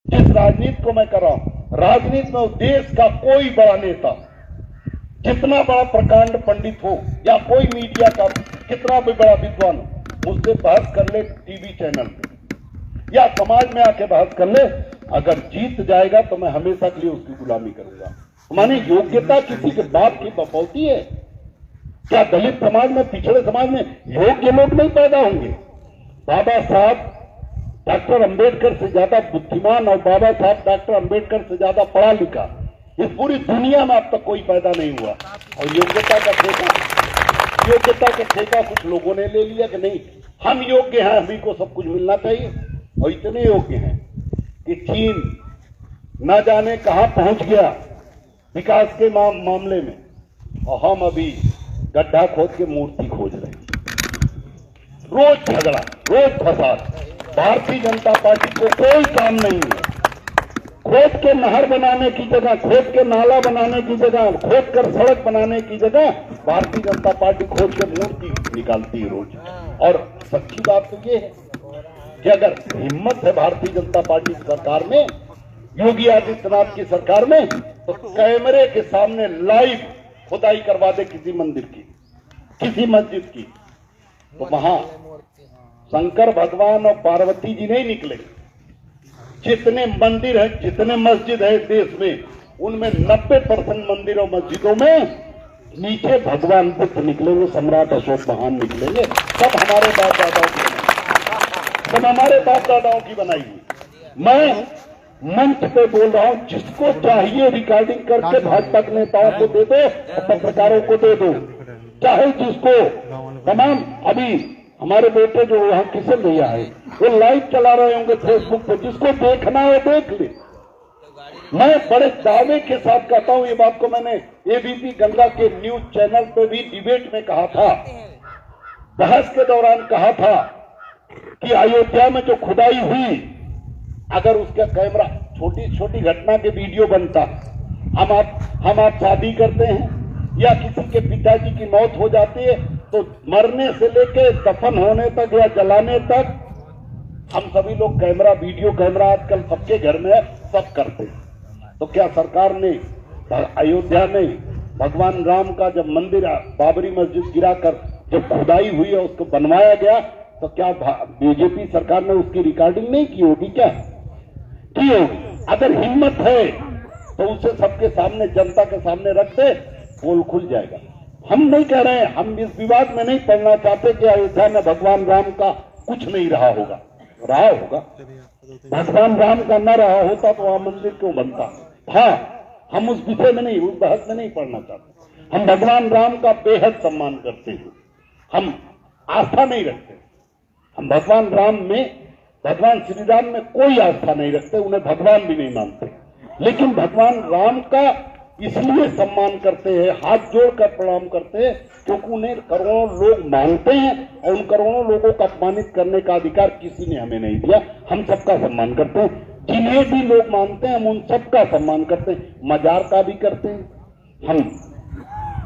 जिस राजनीति को मैं कर रहा हूं, राजनीति में देश का कोई बड़ा नेता, जितना बड़ा प्रकांड पंडित हो या कोई मीडिया का कितना भी बड़ा विद्वान हो, मुझसे बहस कर ले टीवी चैनल पे या समाज में आके बहस कर ले, अगर जीत जाएगा तो मैं हमेशा के लिए उसकी गुलामी करूंगा। माने योग्यता किसी के बाप की बपौती है क्या? दलित समाज में, पिछड़े समाज में योग्य लोग नहीं पैदा होंगे? बाबा साहब डॉक्टर अंबेडकर से ज्यादा बुद्धिमान और बाबा साहब डॉक्टर अंबेडकर से ज्यादा पढ़ा लिखा इस पूरी दुनिया में अब तक कोई पैदा नहीं हुआ। और योग्यता का ठेका कुछ लोगों ने ले लिया कि नहीं हम योग्य हैं, हमी को सब कुछ मिलना चाहिए। और इतने योग्य हैं कि चीन न जाने कहां पहुंच गया विकास के मामले में, और हम अभी गड्ढा खोद के मूर्ति खोज रहे हैं। रोज झगड़ा, रोज फसाद। भारतीय जनता पार्टी को कोई काम नहीं है। खोद के नहर बनाने की जगह, खोद के नाला बनाने की जगह, खोद कर सड़क बनाने की जगह भारतीय जनता पार्टी खोद के मूर्ति निकालती है रोज। और सच्ची बात तो ये है कि अगर हिम्मत है भारतीय जनता पार्टी की सरकार में, योगी आदित्यनाथ की सरकार में, तो कैमरे के सामने लाइव खुदाई करवा दे किसी मंदिर की, किसी मस्जिद की, तो वहां शंकर भगवान और पार्वती जी नहीं निकले। जितने मंदिर है, जितने मस्जिद है देश में, उनमें 90% मंदिरों मस्जिदों में नीचे भगवान बुद्ध निकलेंगे, सम्राट अशोक महान निकलेंगे। सब हमारे बाप दादाओं की बनाई हुई। मैं मंच पे बोल रहा हूं, जिसको चाहिए रिकॉर्डिंग करके भाजपा के नेताओं को दे दो, पत्रकारों को दे दो, चाहे जिसको। तमाम अभी हमारे बेटे जो वहां किशन भैया है वो लाइव चला रहे होंगे फेसबुक पे, जिसको देखना है देख ले। मैं बड़े दावे के साथ कहता हूं, ये बात को मैंने एबीपी गंगा के न्यूज चैनल पे भी डिबेट में कहा था, बहस के दौरान कहा था कि अयोध्या में जो खुदाई हुई, अगर उसका कैमरा, छोटी छोटी घटना के वीडियो बनता, हम आप शादी करते हैं या किसी के पिताजी की मौत हो जाती है, तो मरने से लेके दफन होने तक या जलाने तक हम सभी लोग कैमरा, वीडियो कैमरा आजकल सबके घर में है, सब करते हैं। तो क्या सरकार ने अयोध्या में भगवान राम का जब मंदिर, बाबरी मस्जिद गिराकर जब खुदाई हुई है, उसको बनवाया गया, तो क्या बीजेपी सरकार ने उसकी रिकॉर्डिंग नहीं की होगी? क्या की होगी? अगर हिम्मत है तो उसे सबके सामने, जनता के सामने रख दे, पोल खुल जाएगा। हम नहीं कह रहे हैं, हम इस विवाद में नहीं पड़ना चाहते कि अयोध्या में भगवान राम का कुछ नहीं रहा होगा। रहा होगा, भगवान राम का न रहा होता तो वहां मंदिर क्यों बनता? हाँ, हम उस विषय में नहीं, उस बहस में नहीं पड़ना चाहते। हम भगवान राम का बेहद सम्मान करते हैं, हम आस्था नहीं रखते। हम भगवान राम में, भगवान श्री राम में कोई आस्था नहीं रखते, उन्हें भगवान भी नहीं मानते। लेकिन भगवान राम का इसलिए सम्मान करते हैं, हाथ जोड़कर प्रणाम करते हैं, क्योंकि उन्हें करोड़ों लोग मानते हैं और उन करोड़ों लोगों को अपमानित करने का अधिकार किसी ने हमें नहीं दिया। हम सबका सम्मान करते हैं, जिन्हें भी लोग मानते हैं हम उन सबका सम्मान करते हैं। मजार का भी करते हैं, हम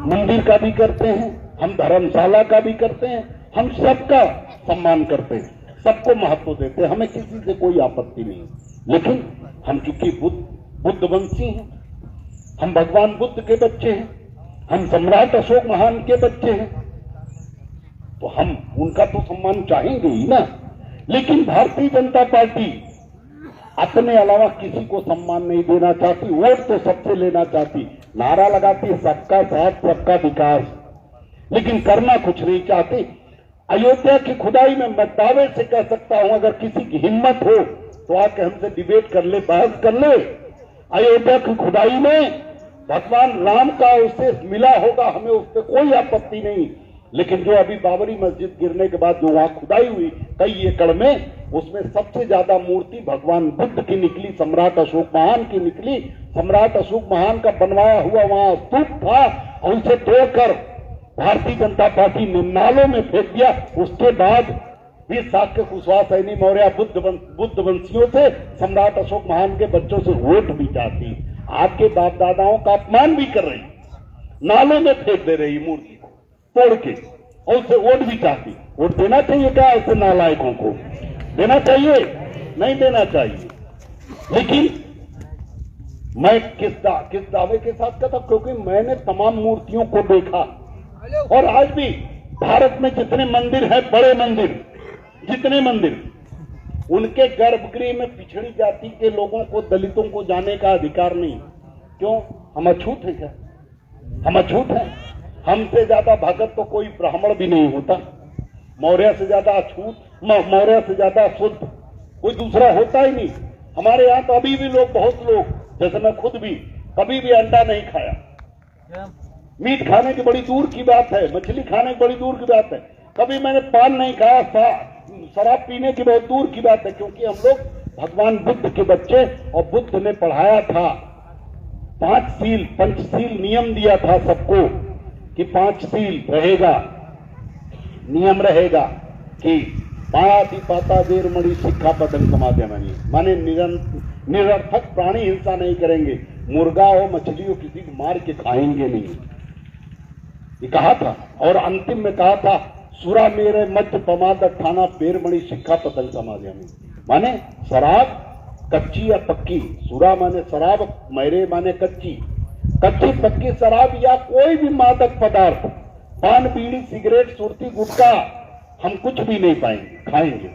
मंदिर का भी करते हैं, हम धर्मशाला का भी करते हैं, हम सबका सम्मान करते हैं, सबको महत्व देते हैं, हमें किसी से कोई आपत्ति नहीं। लेकिन हम चूंकि बुद्धवंशी हैं, हम भगवान बुद्ध के बच्चे हैं, हम सम्राट अशोक महान के बच्चे हैं, तो हम उनका तो सम्मान चाहेंगे ही ना। लेकिन भारतीय जनता पार्टी अपने अलावा किसी को सम्मान नहीं देना चाहती, वोट तो सबसे लेना चाहती, नारा लगाती है सबका साथ सबका विकास, लेकिन करना कुछ नहीं चाहती। अयोध्या की खुदाई में मैं दावे से कह सकता हूं, अगर किसी की हिम्मत हो तो आके हमसे डिबेट कर ले, बहस कर ले। अयोध्या की खुदाई में भगवान राम का अवशेष मिला होगा, हमें उस पर कोई आपत्ति नहीं। लेकिन जो अभी बाबरी मस्जिद गिरने के बाद जो वहां खुदाई हुई कई एकड़ में, उसमें सबसे ज्यादा मूर्ति भगवान बुद्ध की निकली, सम्राट अशोक महान की निकली। सम्राट अशोक महान का बनवाया हुआ वहां स्तूप था और उसे तोड़कर भारतीय जनता पार्टी ने नालों में फेंक दिया। उसके बाद भी शाक्य कुशवाहा, सैनी मौर्य, बुद्धवंशियों से, सम्राट अशोक महान के बच्चों से वोट भी चाहती, आपके बाप दादाओं का अपमान भी कर रही, नालों में फेंक दे रही मूर्ति को तोड़ के, और उससे वोट भी चाहती। वोट देना चाहिए क्या ऐसे नालायकों को? देना चाहिए? नहीं देना चाहिए। लेकिन मैं किस दावे के साथ कहता, क्योंकि मैंने तमाम मूर्तियों को देखा और आज भी भारत में जितने मंदिर हैं, बड़े मंदिर, जितने मंदिर, उनके गर्भगृह में पिछड़ी जाति के लोगों को, दलितों को जाने का अधिकार नहीं। क्यों? हम अछूत हैं क्या? हम अछूत हैं? हमसे ज्यादा भगत तो कोई ब्राह्मण भी नहीं होता, मौर्य से ज्यादा अछूत, मौर्य से ज्यादा शुद्ध कोई दूसरा होता ही नहीं। हमारे यहाँ तो अभी भी लोग, बहुत लोग, जैसे मैं खुद भी कभी भी अंडा नहीं खाया, मीट खाने की बड़ी दूर की बात है, मछली खाने की बड़ी दूर की बात है, कभी मैंने पान नहीं खाया, शराब पीने की बहुत दूर की बात है, क्योंकि हम लोग भगवान बुद्ध के बच्चे, और बुद्ध ने पढ़ाया था 5 सील, पंचशील नियम दिया था सबको कि 5 सील रहेगा, नियम रहेगा कि पायाति पाता देर मणि शिक्षा पतन समाधि, माने निरर्थक प्राणी हिंसा नहीं करेंगे, मुर्गा हो, मछली हो, किसी को मार के खाएंगे नहीं, ये कहा था। और अंतिम में कहा था, सुरा मेरे मध्य प्रमाद थाना पेरमणि शिक्षा पतन समाधि, माने शराब कच्ची या पक्की, सुरा माने शराब, मेरे माने कच्ची, कच्ची पक्की शराब या कोई भी मादक पदार्थ, पान बीड़ी सिगरेट सुरती गुटखा, हम कुछ भी नहीं पाएंगे, खाएंगे।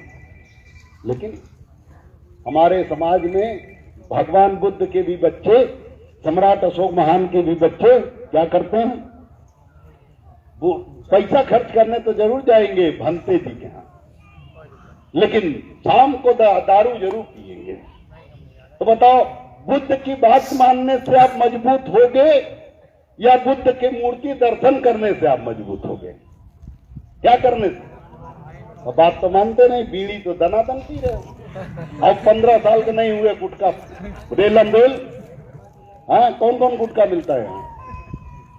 लेकिन हमारे समाज में भगवान बुद्ध के भी बच्चे, सम्राट अशोक महान के भी बच्चे क्या करते हैं? वो पैसा खर्च करने तो जरूर जाएंगे भंते जी के यहाँ, लेकिन शाम को दारू जरूर पिएंगे। तो बताओ, बुद्ध की बात मानने से आप मजबूत होगे या बुद्ध के मूर्ति दर्शन करने से आप मजबूत होगे? क्या करने से? और बात तो मानते नहीं, बीड़ी तो दनादन पी रहे हो, अब 15 साल के नहीं हुए गुटखा रेलम रेल। हाँ, कौन कौन गुटखा मिलता है?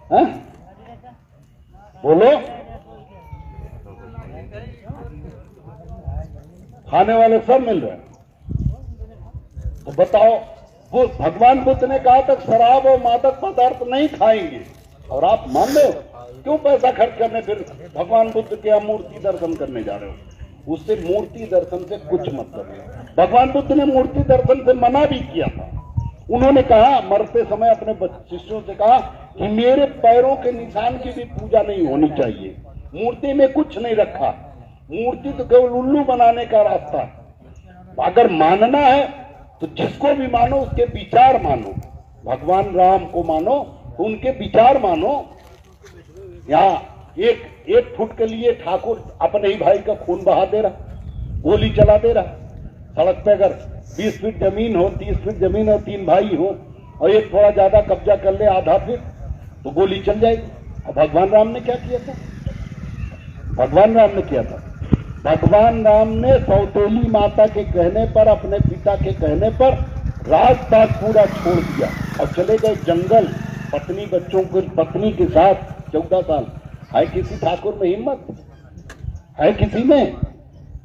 हाँ? बोलो, खाने वाले सब मिल रहे हैं। तो बताओ, वो भगवान बुद्ध ने कहा था शराब और मादक पदार्थ नहीं खाएंगे, और आप मान रहे हो? क्यों पैसा खर्च करने फिर भगवान बुद्ध के यहाँ मूर्ति दर्शन करने जा रहे हो? उससे मूर्ति दर्शन से कुछ मतलब नहीं। भगवान बुद्ध ने मूर्ति दर्शन से मना भी किया था। उन्होंने कहा, मरते समय अपने शिष्यों से कहा कि मेरे पैरों के निशान की भी पूजा नहीं होनी चाहिए, मूर्ति में कुछ नहीं रखा, मूर्ति तो केवल उल्लू बनाने का रास्ता। अगर मानना है तो जिसको भी मानो उसके विचार मानो, भगवान राम को मानो तो उनके विचार मानो। यहाँ एक फुट के लिए ठाकुर अपने ही भाई का खून बहा दे रहा, गोली चला दे रहा। सड़क पे अगर 20 फीट जमीन हो, 30 फीट जमीन हो, 3 भाई हो और एक थोड़ा ज्यादा कब्जा कर ले, आधा फीट, तो गोली चल जाएगी। और भगवान राम ने क्या किया था? भगवान राम ने किया था, भगवान राम ने सौतेली माता के कहने पर, अपने पिता के कहने पर राजपाट पूरा छोड़ दिया और चले गए जंगल, पत्नी बच्चों को, पत्नी के साथ 14 साल। है किसी ठाकुर में हिम्मत? है किसी में?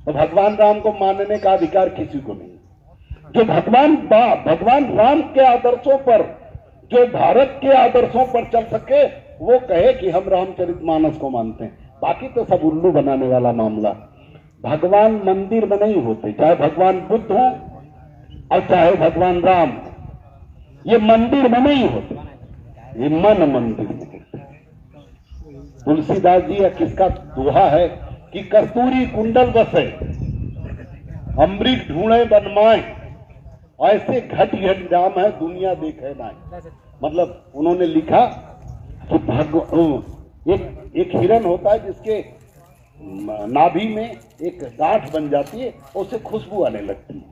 तो भगवान राम को मानने का अधिकार किसी को नहीं। जो भगवान राम के आदर्शों पर, जो भारत के आदर्शों पर चल सके, वो कहे कि हम रामचरितमानस को मानते हैं। बाकी तो सब उल्लू बनाने वाला मामला। भगवान मंदिर में नहीं होते, चाहे भगवान बुद्ध हो और चाहे भगवान राम, ये मंदिर में नहीं होते, ये मन मंदिर में होते। तुलसीदास जी या किसका दोहा है कि कस्तूरी कुंडल बसे, अमृत ढूंढे बनमाए, ऐसे घट घट जाम है दुनिया देखे ना। मतलब उन्होंने लिखा कि एक हिरन होता है जिसके नाभि में एक गांठ बन जाती है, उससे खुशबू आने लगती है,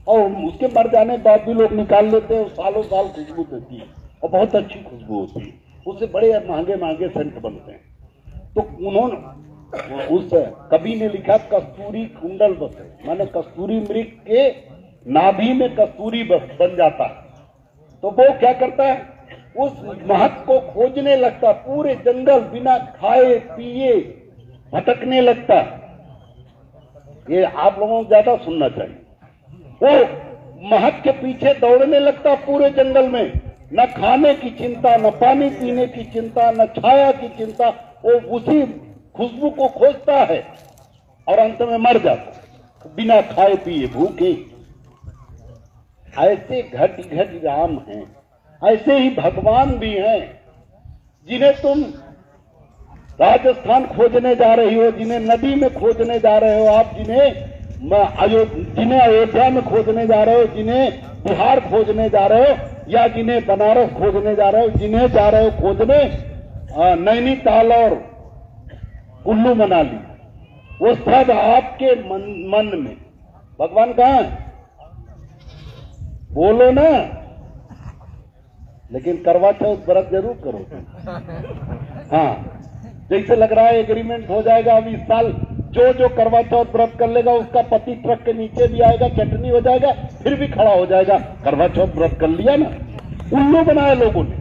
और उसके मर जाने के बाद भी लोग निकाल लेते हैं, सालों साल खुशबू देती है और बहुत अच्छी खुशबू होती है, उससे बड़े महंगे महंगे सेंट बनते हैं। तो उन्होंने, उस कवि ने लिखा कस्तूरी कुंडल बसे, माने कस्तूरी मृग के नाभि में कस्तूरी बन जाता है। तो वो क्या करता है, उस महत्व को खोजने लगता, पूरे जंगल बिना खाए पिए भटकने लगता। ये आप लोगों को ज्यादा सुनना चाहिए। वो महत्व के पीछे दौड़ने लगता पूरे जंगल में, न खाने की चिंता, न पानी पीने की चिंता, न छाया की चिंता, वो उसी खुशबू को खोजता है और अंत में मर जाता बिना खाए पिए, भूखे। ऐसे घट घट राम हैं, ऐसे ही भगवान भी हैं जिन्हें तुम राजस्थान खोजने जा रही हो, जिन्हें नदी में खोजने जा रहे हो आप, जिन्हें अयोध्या में खोजने जा रहे हो, जिन्हें बिहार खोजने जा रहे हो, या जिन्हें बनारस खोजने जा रहे हो, जिन्हें जा रहे हो खोजने नैनीताल और कुल्लू मनाली, वो सब आपके मन में। भगवान कहाँ है? बोलो ना। लेकिन करवा चौथ व्रत जरूर करो। हाँ, जैसे लग रहा है एग्रीमेंट हो जाएगा अब इस साल, जो करवा चौथ व्रत कर लेगा उसका पति ट्रक के नीचे भी आएगा, चटनी हो जाएगा, फिर भी खड़ा हो जाएगा। करवा चौथ व्रत कर लिया ना। उल्लू बनाया लोगों ने।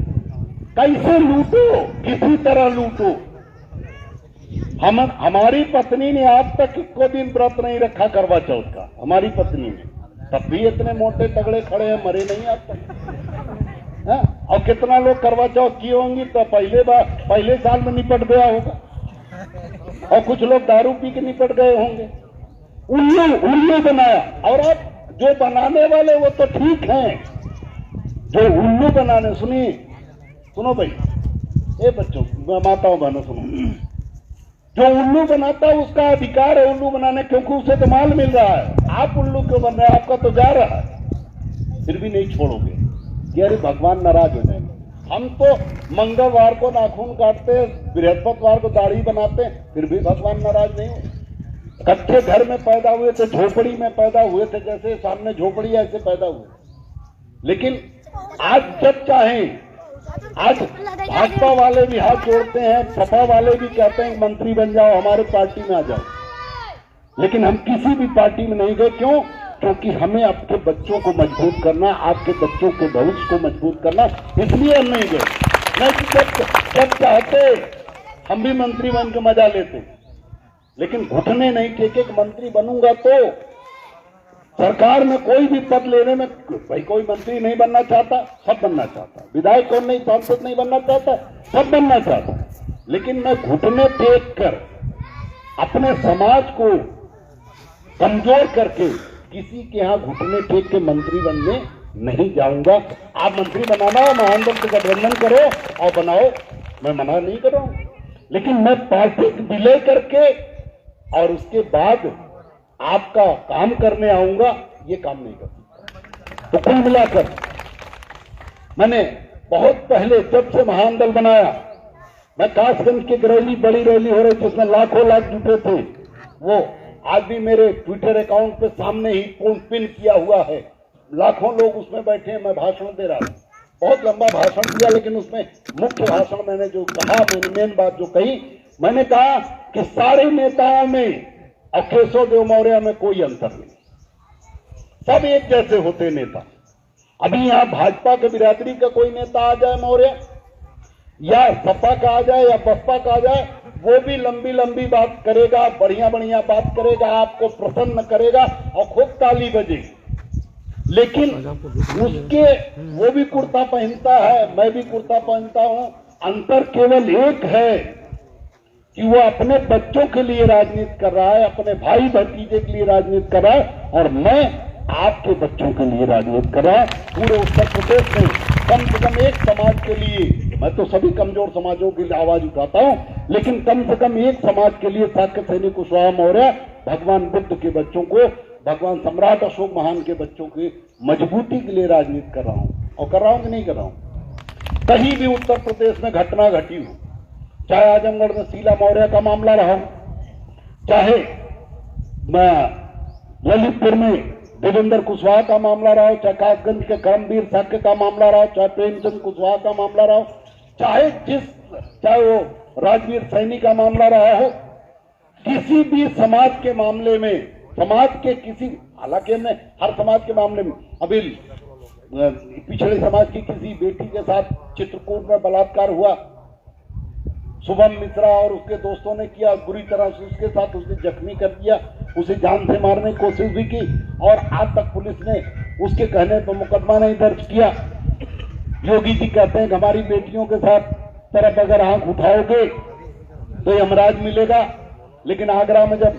कैसे लूटो, किसी तरह लूटो। हमारी पत्नी ने आज तक को दिन व्रत नहीं रखा करवा चौथ का, हमारी पत्नी ने, तब भी इतने मोटे तगड़े खड़े हैं, मरे नहीं आज तक। और कितना लोग करवा चौथ किए होंगे तो पहले साल में निपट गया होगा, और कुछ लोग दारू पी के निपट गए होंगे। उल्लू बनाया। और अब जो बनाने वाले वो तो ठीक हैं, जो उल्लू बनाने, सुनो भाई, ए बच्चों, माताओं बहनों सुनो, जो उल्लू बनाता है उसका अधिकार है उल्लू बनाने, क्योंकि उसे तो माल मिल रहा है। आप उल्लू क्यों बन रहे हैं? आपका तो जा रहा है, फिर भी नहीं छोड़ोगे कि अरे भगवान नाराज हो जाएंगे। हम तो मंगलवार को नाखून काटते, बृहस्पतिवार को दाढ़ी बनाते, फिर भी भगवान नाराज नहीं हो। कच्चे घर में पैदा हुए थे, झोपड़ी में पैदा हुए थे, जैसे सामने झोपड़ी ऐसे पैदा हुए। लेकिन आज जब चाहें, आज भाजपा वाले भी हाथ जोड़ते हैं, सपा वाले भी कहते हैं मंत्री बन जाओ, हमारे पार्टी में आ जाओ, लेकिन हम किसी भी पार्टी में नहीं गए। क्यों? क्योंकि हमें आपके बच्चों को मजबूत करना, आपके बच्चों के भविष्य को मजबूत करना, इसलिए हम नहीं गए। नहीं, जब चाहते हम भी मंत्री बन के मजा लेते, लेकिन घुटने नहीं टेके। मंत्री बनूंगा तो सरकार में कोई भी पद लेने में, भाई कोई मंत्री नहीं बनना चाहता, सब बनना चाहता, विधायक कौन नहीं, सांसद नहीं बनना चाहता, सब बनना चाहता, लेकिन मैं घुटने टेक कर अपने समाज को कमजोर करके किसी के यहां घुटने टेक के मंत्री बनने नहीं जाऊंगा। आप मंत्री बनाना हो, महानगर से गठबंधन करो और बनाओ, मैं मना नहीं कर रहा हूं, लेकिन मैं पार्टी विलय करके और उसके बाद आपका काम करने आऊंगा, ये काम नहीं कर सकता। तो कुल मिलाकर मैंने बहुत पहले जब से महान दल बनाया, मैं कासगंज की रैली, बड़ी रैली हो रही थी, उसमें लाखों लाख जुटे थे, वो आज भी मेरे ट्विटर अकाउंट पे सामने ही पिन किया हुआ है। लाखों लोग उसमें बैठे हैं, मैं भाषण दे रहा था, बहुत लंबा भाषण दिया, लेकिन उसमें मुख्य भाषण मैंने जो कहा, मैंने मेन बात जो कही, मैंने कहा कि सारे नेताओं में और केशव देव मौर्य में कोई अंतर नहीं, सब एक जैसे होते नेता। अभी यहां भाजपा के बिरादरी का कोई नेता आ जाए मौर्य, या सपा का आ जाए या बसपा का आ जाए, वो भी लंबी लंबी बात करेगा, बढ़िया बढ़िया बात करेगा, आपको प्रसन्न करेगा और खूब ताली बजेगी। लेकिन उसके, वो भी कुर्ता पहनता है, मैं भी कुर्ता पहनता हूं, अंतर केवल एक है कि वो अपने बच्चों के लिए राजनीति कर रहा है, अपने भाई भतीजे के लिए राजनीति कर रहा है, और मैं आपके बच्चों के लिए राजनीति कर रहा है। पूरे उत्तर प्रदेश में कम से कम एक समाज के लिए, मैं तो सभी कमजोर समाजों के लिए आवाज उठाता हूं, लेकिन कम से कम एक समाज के लिए साक्य सैनी कुशवाहा मौर्य, भगवान बुद्ध के बच्चों को, भगवान सम्राट अशोक महान के बच्चों की मजबूती के लिए राजनीति कर रहा हूं। और कर रहा हूं कि नहीं कर रहा हूं? कहीं भी उत्तर प्रदेश में घटना घटी हो, चाहे आजमगढ़ में शीला मौर्य का मामला रहा, चाहे ललितपुर में देवेंद्र कुशवाहा का मामला रहा, चाहे कासगंज के करमवीर साक्य का मामला रहा, चाहे प्रेमचंद कुशवाहा का मामला रहा, चाहे वो राजवीर सैनी का मामला रहा हो, किसी भी समाज के मामले में, समाज के किसी, हालांकि हमने हर समाज के मामले में, अभी पिछड़े समाज की किसी बेटी के साथ चित्रकूट में बलात्कार हुआ, शुभम मिश्रा और उसके दोस्तों ने किया, बुरी तरह से उसके साथ उसे जख्मी कर दिया, उसे जान से मारने की कोशिश भी की, और आज तक पुलिस ने उसके कहने पर मुकदमा नहीं दर्ज किया। योगी जी कहते हैं कि हमारी बेटियों के साथ तरफ अगर आंख उठाओगे तो यमराज मिलेगा, लेकिन आगरा में जब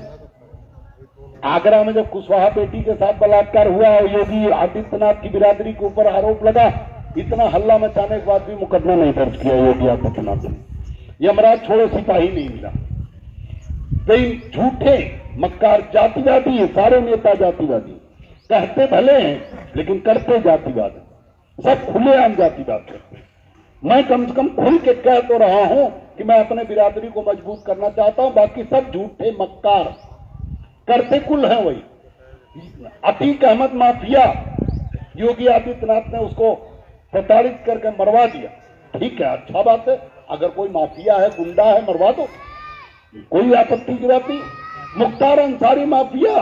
आगरा में जब कुशवाहा बेटी के साथ बलात्कार हुआ और योगी आदित्यनाथ की बिरादरी के ऊपर आरोप लगा, इतना हल्ला मचाने के बाद भी मुकदमा नहीं दर्ज किया योगी आदित्यनाथ ने। यमराज छोड़ो सिपाही नहीं मिला। कई झूठे मक्कार जातिवादी है, सारे नेता जातिवादी, कहते भले हैं लेकिन करते जातिवाद, सब खुलेआम जातिवाद करते हैं। मैं कम से कम खुल के कह तो रहा हूं कि मैं अपने बिरादरी को मजबूत करना चाहता हूं, बाकी सब झूठे मक्कार करते कुल हैं वही। अतीक अहमद माफिया, योगी आदित्यनाथ ने उसको प्रताड़ित करके मरवा दिया, ठीक है, अच्छा बात है। अगर कोई माफिया है, गुंडा है, मरवा दो, कोई आपत्ति की बात नहीं। मुख्तार अंसारी माफिया,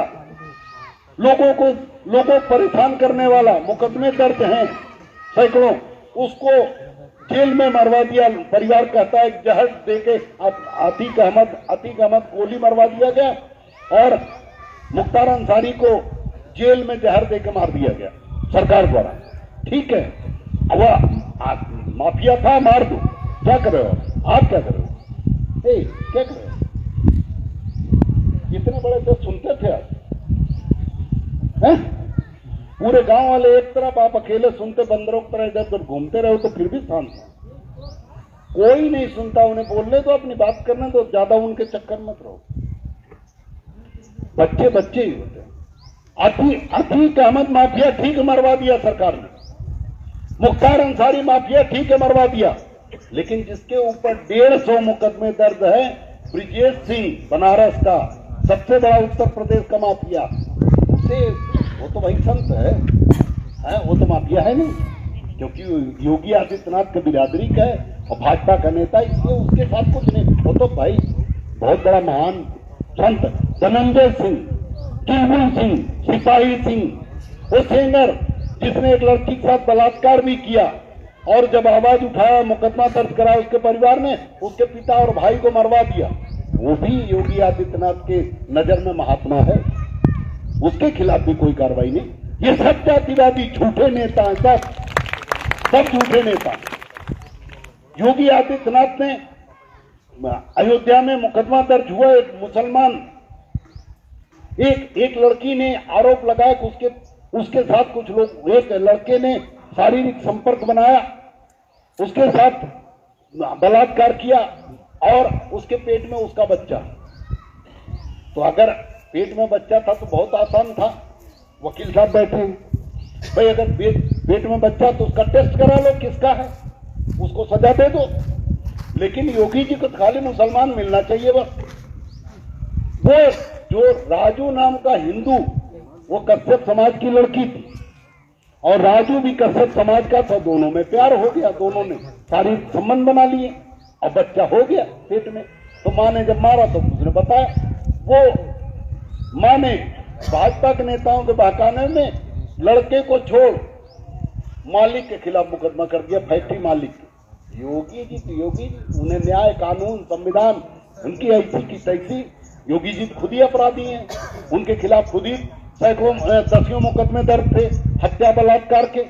लोगों परेशान करने वाला, मुकदमे दर्ज हैं सैकड़ों, उसको जेल में मरवा दिया। परिवार कहता है जहर देके अतीक अहमद गोली मरवा दिया गया और मुख्तार अंसारी को जेल में जहर देके मार दिया गया सरकार द्वारा, ठीक है। वह माफिया था, मार दो, क्या कर रहे हो आप, क्या कर रहे हो, क्या कर रहे हो? इतने बड़े से सुनते थे आप, हैं? पूरे गांव वाले एक तरफ, आप अकेले सुनते, बंदरों की तरह इधर उधर घूमते रहो तो फिर भी शांत है। कोई नहीं सुनता, उन्हें बोलने दो, अपनी बात करने दो, ज्यादा उनके चक्कर मत रहो। बच्चे बच्चे ही होते हैं। अतीक अहमद माफिया ठीक मरवा दिया सरकार ने, मुख्तार अंसारी माफिया ठीक है मरवा दिया, लेकिन जिसके ऊपर 150 मुकदमे दर्ज है, ब्रिजेश सिंह बनारस का सबसे बड़ा उत्तर प्रदेश का माफिया, उसे वो तो भाई संत है, वो तो माफिया है नहीं, क्योंकि योगी आदित्यनाथ के बिरादरी का है और भाजपा का नेता, इसलिए उसके साथ कुछ नहीं। वो तो भाई बहुत बड़ा महान संत धनंजय सिंह, किलबुल सिंह, सिपाही सिंह, वो सेंगर जिसने एक लड़की के साथ बलात्कार भी किया और जब आवाज उठाया, मुकदमा दर्ज करा उसके परिवार ने, उसके पिता और भाई को मरवा दिया, वो भी योगी आदित्यनाथ के नजर में महात्मा है, उसके खिलाफ भी कोई कार्रवाई नहीं। ये सब जातिवादी झूठे नेता हैं, सब झूठे नेता। योगी आदित्यनाथ ने अयोध्या में मुकदमा दर्ज हुआ, एक मुसलमान, एक लड़की ने आरोप लगाया कि उसके साथ कुछ लोग, एक लड़के ने शारीरिक संपर्क बनाया, उसके साथ बलात्कार किया और उसके पेट में उसका बच्चा। तो अगर पेट में बच्चा था तो बहुत आसान था, वकील साहब बैठे हैं, भाई अगर पेट में बच्चा तो उसका टेस्ट करा लो किसका है, उसको सजा दे दो। लेकिन योगी जी को खाली मुसलमान मिलना चाहिए बस। वो जो राजू नाम का हिंदू, वो कश्यप समाज की लड़की थी और राजू भी कश्यप समाज का था, दोनों में प्यार हो गया, दोनों ने सारी संबंध बना लिए और बच्चा हो गया पेट में। तो मां ने जब मारा तो उसने बताया, वो मां ने भाजपा के नेताओं के बहकाने में लड़के को छोड़ मालिक के खिलाफ मुकदमा कर दिया, फैक्ट्री मालिक। योगी जी, उन्हें न्याय, कानून, संविधान उनकी ऐसी की तैसी, योगी जी खुद ही अपराधी हैं, उनके खिलाफ खुद ही सैकड़ों दसियों मुकदमे दर्ज थे, हत्या बलात्कार के,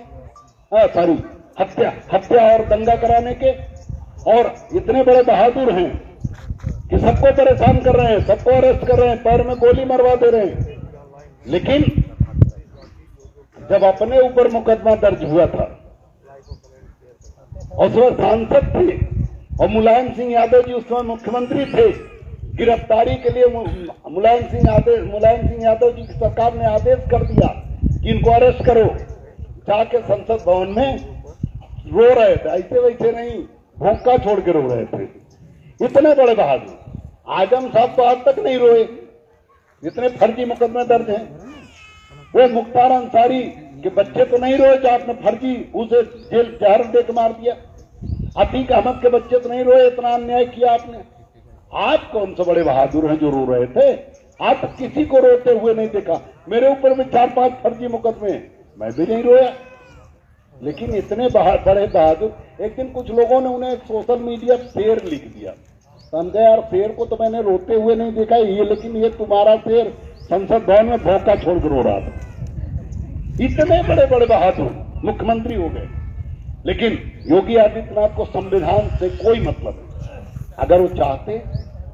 हत्या और दंगा कराने के, और इतने बड़े बहादुर हैं कि सबको परेशान कर रहे हैं, सबको अरेस्ट कर रहे हैं, पैर में गोली मरवा दे रहे हैं। लेकिन जब अपने ऊपर मुकदमा दर्ज हुआ था और उसमें सांसद थे और मुलायम सिंह यादव जी उस समय मुख्यमंत्री थे, गिरफ्तारी के लिए मुलायम सिंह यादव जी की सरकार ने आदेश कर दिया कि इनको अरेस्ट करो, जाके संसद भवन में रो रहे थे, ऐसे वैसे नहीं, भूखा छोड़ के रो रहे थे। इतने बड़े बहादुर। आजम साहब तो आज तक नहीं रोए, इतने फर्जी मुकदमे दर्ज हैं। वो मुख्तार अंसारी के बच्चे तो नहीं रोए जो आपने फर्जी उसे जेल जहर देकर मार दिया। अतीक अहमद के बच्चे तो नहीं रोए, इतना अन्याय किया आपने। आप कौन से बड़े बहादुर हैं जो रो रहे थे? आप किसी को रोते हुए नहीं देखा। मेरे ऊपर भी 4-5 फर्जी मुकदमे, मैं भी नहीं रोया। लेकिन इतने बड़े बहादुर। एक दिन कुछ लोगों ने उन्हें सोशल मीडिया शेर लिख दिया, समझे यार शेर को तो मैंने रोते हुए नहीं देखा ये, लेकिन ये तुम्हारा शेर संसद भवन में भौंका छोड़कर रो रहा था। इतने बड़े बड़े बहादुर मुख्यमंत्री हो गए। लेकिन योगी आदित्यनाथ को संविधान से कोई मतलब नहीं। अगर वो चाहते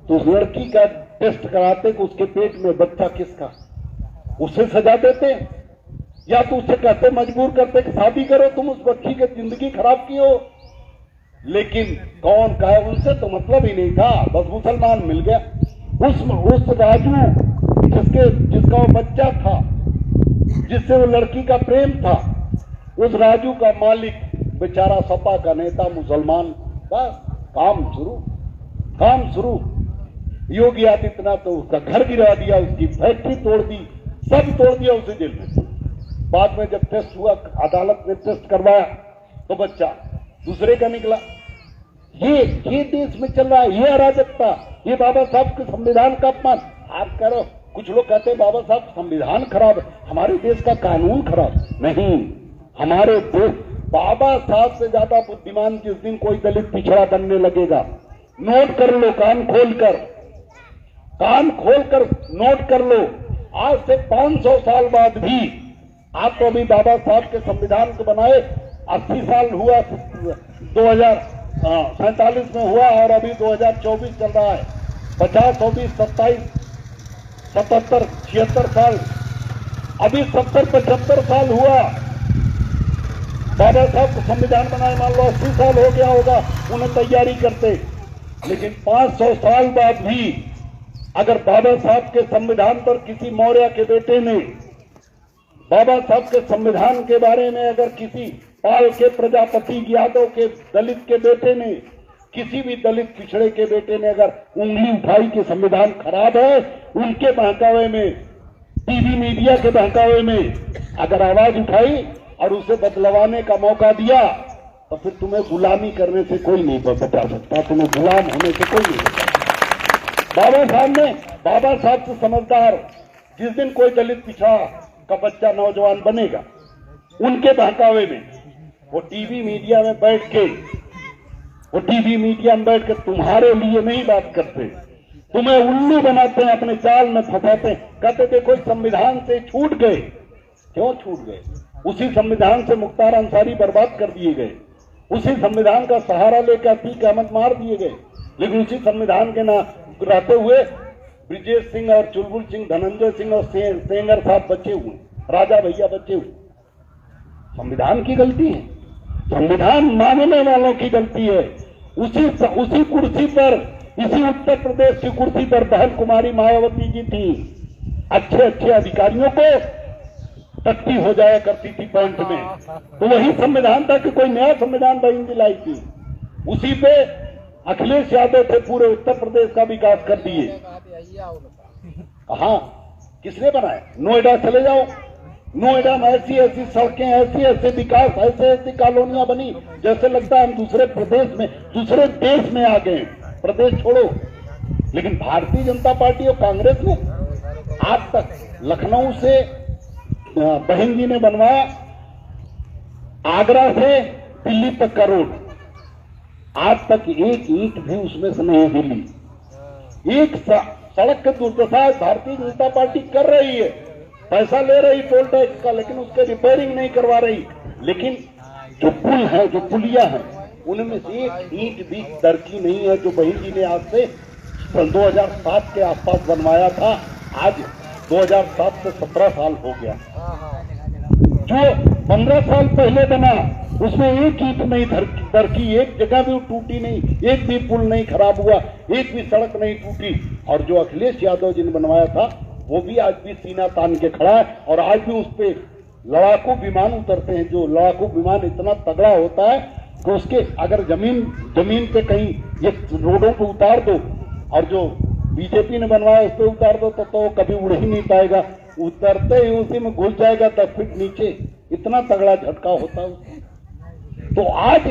तो उस लड़की का टेस्ट कराते कि उसके पेट में बच्चा किसका, उसे सजा देते, या तो उससे कहते मजबूर करते कि शादी करो, तुम उस बच्ची की जिंदगी खराब की हो। लेकिन कौन कहे, उनसे तो मतलब ही नहीं था, बस मुसलमान मिल गया। उस राजू जिसका वो बच्चा था, जिससे वो लड़की का प्रेम था, उस राजू का मालिक बेचारा सपा का नेता मुसलमान, बस काम शुरू। योगी आदित्यनाथ तो उसका घर गिरा दिया, उसकी फैक्ट्री तोड़ दी, सब तोड़ दिया, उसे जेल में। बाद में जब टेस्ट हुआ, अदालत ने टेस्ट करवाया तो बच्चा दूसरे का निकला। ये देश में चल रहा है, ये अराजकता, ये बाबा साहब के संविधान का अपमान। आप कह रहे हो, कुछ लोग कहते हैं बाबा साहब संविधान खराब है, हमारे देश का कानून खराब नहीं। हमारे देश, बाबा साहब से ज्यादा बुद्धिमान जिस दिन कोई दलित पिछड़ा बनने लगेगा, नोट कर लो, कान खोलकर नोट कर लो। आज से 500 साल बाद भी आप तो अभी बाबा साहब के संविधान को बनाए 80 साल हुआ, 2047 में हुआ और अभी 2024 चल रहा है। 50, 20, 27, 77, 76 साल, अभी 70-75 साल हुआ बाबा साहब को संविधान बनाए। मान लो 80 साल हो गया होगा उन्हें तैयारी करते। लेकिन 500 साल बाद भी अगर बाबा साहब के संविधान पर किसी मौर्य के बेटे ने, बाबा साहब के संविधान के बारे में अगर किसी पाल के प्रजापति यादव के दलित के बेटे ने, किसी भी दलित पिछड़े के बेटे ने अगर उंगली उठाई कि संविधान खराब है, उनके बहकावे में, टीवी मीडिया के बहकावे में अगर आवाज उठाई और उसे बदलवाने का मौका दिया, तो फिर तुम्हें गुलामी करने से कोई नहीं बचा सकता, तुम्हें गुलाम होने से कोई नहीं बचा। बाबा साहब से समझदार जिस दिन कोई दलित पिछड़ा का बच्चा नौजवान बनेगा, उनके बहकावे में वो टीवी मीडिया में बैठ के तुम्हारे लिए नहीं बात करते, तुम्हें उल्लू बनाते हैं, अपने जाल में फंसाते हैं। कहते देखो संविधान से छूट गए। क्यों छूट गए? उसी संविधान से मुख्तार अंसारी बर्बाद कर दिए गए, उसी संविधान का सहारा लेकर अतीक अहमद मार दिए गए। लेकिन उसी संविधान के ना रहते हुए ब्रिजेश सिंह और चुलबुल सिंह, धनंजय सिंह और सेंगर साहब बचे हुए, राजा भैया बचे हुए। संविधान की गलती है, संविधान मानने वालों की गलती है। उसी कुर्सी पर, इसी उत्तर प्रदेश की कुर्सी पर बहन कुमारी मायावती जी थी, अच्छे अधिकारियों को टट्टी हो जाया करती थी पैंट में। तो वही संविधान था कि कोई नया संविधान बहन जी लाई थी। उसी पे अखिलेश यादव थे, पूरे उत्तर प्रदेश का विकास कर दिए। कहा किसने बनाया? नोएडा चले जाओ, नोएडा में ऐसी सड़कें, ऐसे विकास, ऐसी कॉलोनियां बनी, जैसे लगता है हम दूसरे प्रदेश में, दूसरे देश में आ गए। प्रदेश छोड़ो, लेकिन भारतीय जनता पार्टी और कांग्रेस ने आज तक लखनऊ से बहन जी ने बनवाया, आगरा से दिल्ली तक का रोड, आज तक एक ईंट भी उसमें से नहीं हिली। एक सड़क की दुर्दशा भारतीय जनता पार्टी कर रही है, पैसा ले रही टोल टैक्स का, लेकिन उसके रिपेयरिंग नहीं करवा रही। लेकिन जो पुल है, जो पुलिया है, उनमें से एक ईंट भी दरकी नहीं है, जो बहन जी ने आज से 2007 के आसपास बनवाया था। आज 2007 से 17 साल हो गया। जो 15 साल पहले बना उसमें एक ईंट नहीं दरकी, एक जगह भी टूटी नहीं, एक भी पुल नहीं खराब हुआ, एक भी सड़क नहीं टूटी। और जो अखिलेश यादव जी ने बनवाया था वो भी आज भी सीना तान के खड़ा है। और आज भी उस पे लड़ाकू विमान उतरते हैं। जो लड़ाकू विमान इतना तगड़ा होता है कि उसके अगर जमीन पे कहीं ये रोडों पे उतार दो और जो बीजेपी ने बनवाया उस पे उतार दो तो कभी उड़ ही नहीं पाएगा, उतरते ही उसी में घुस जाएगा 10 फीट नीचे। इतना तगड़ा झटका होता है उसको। तो आज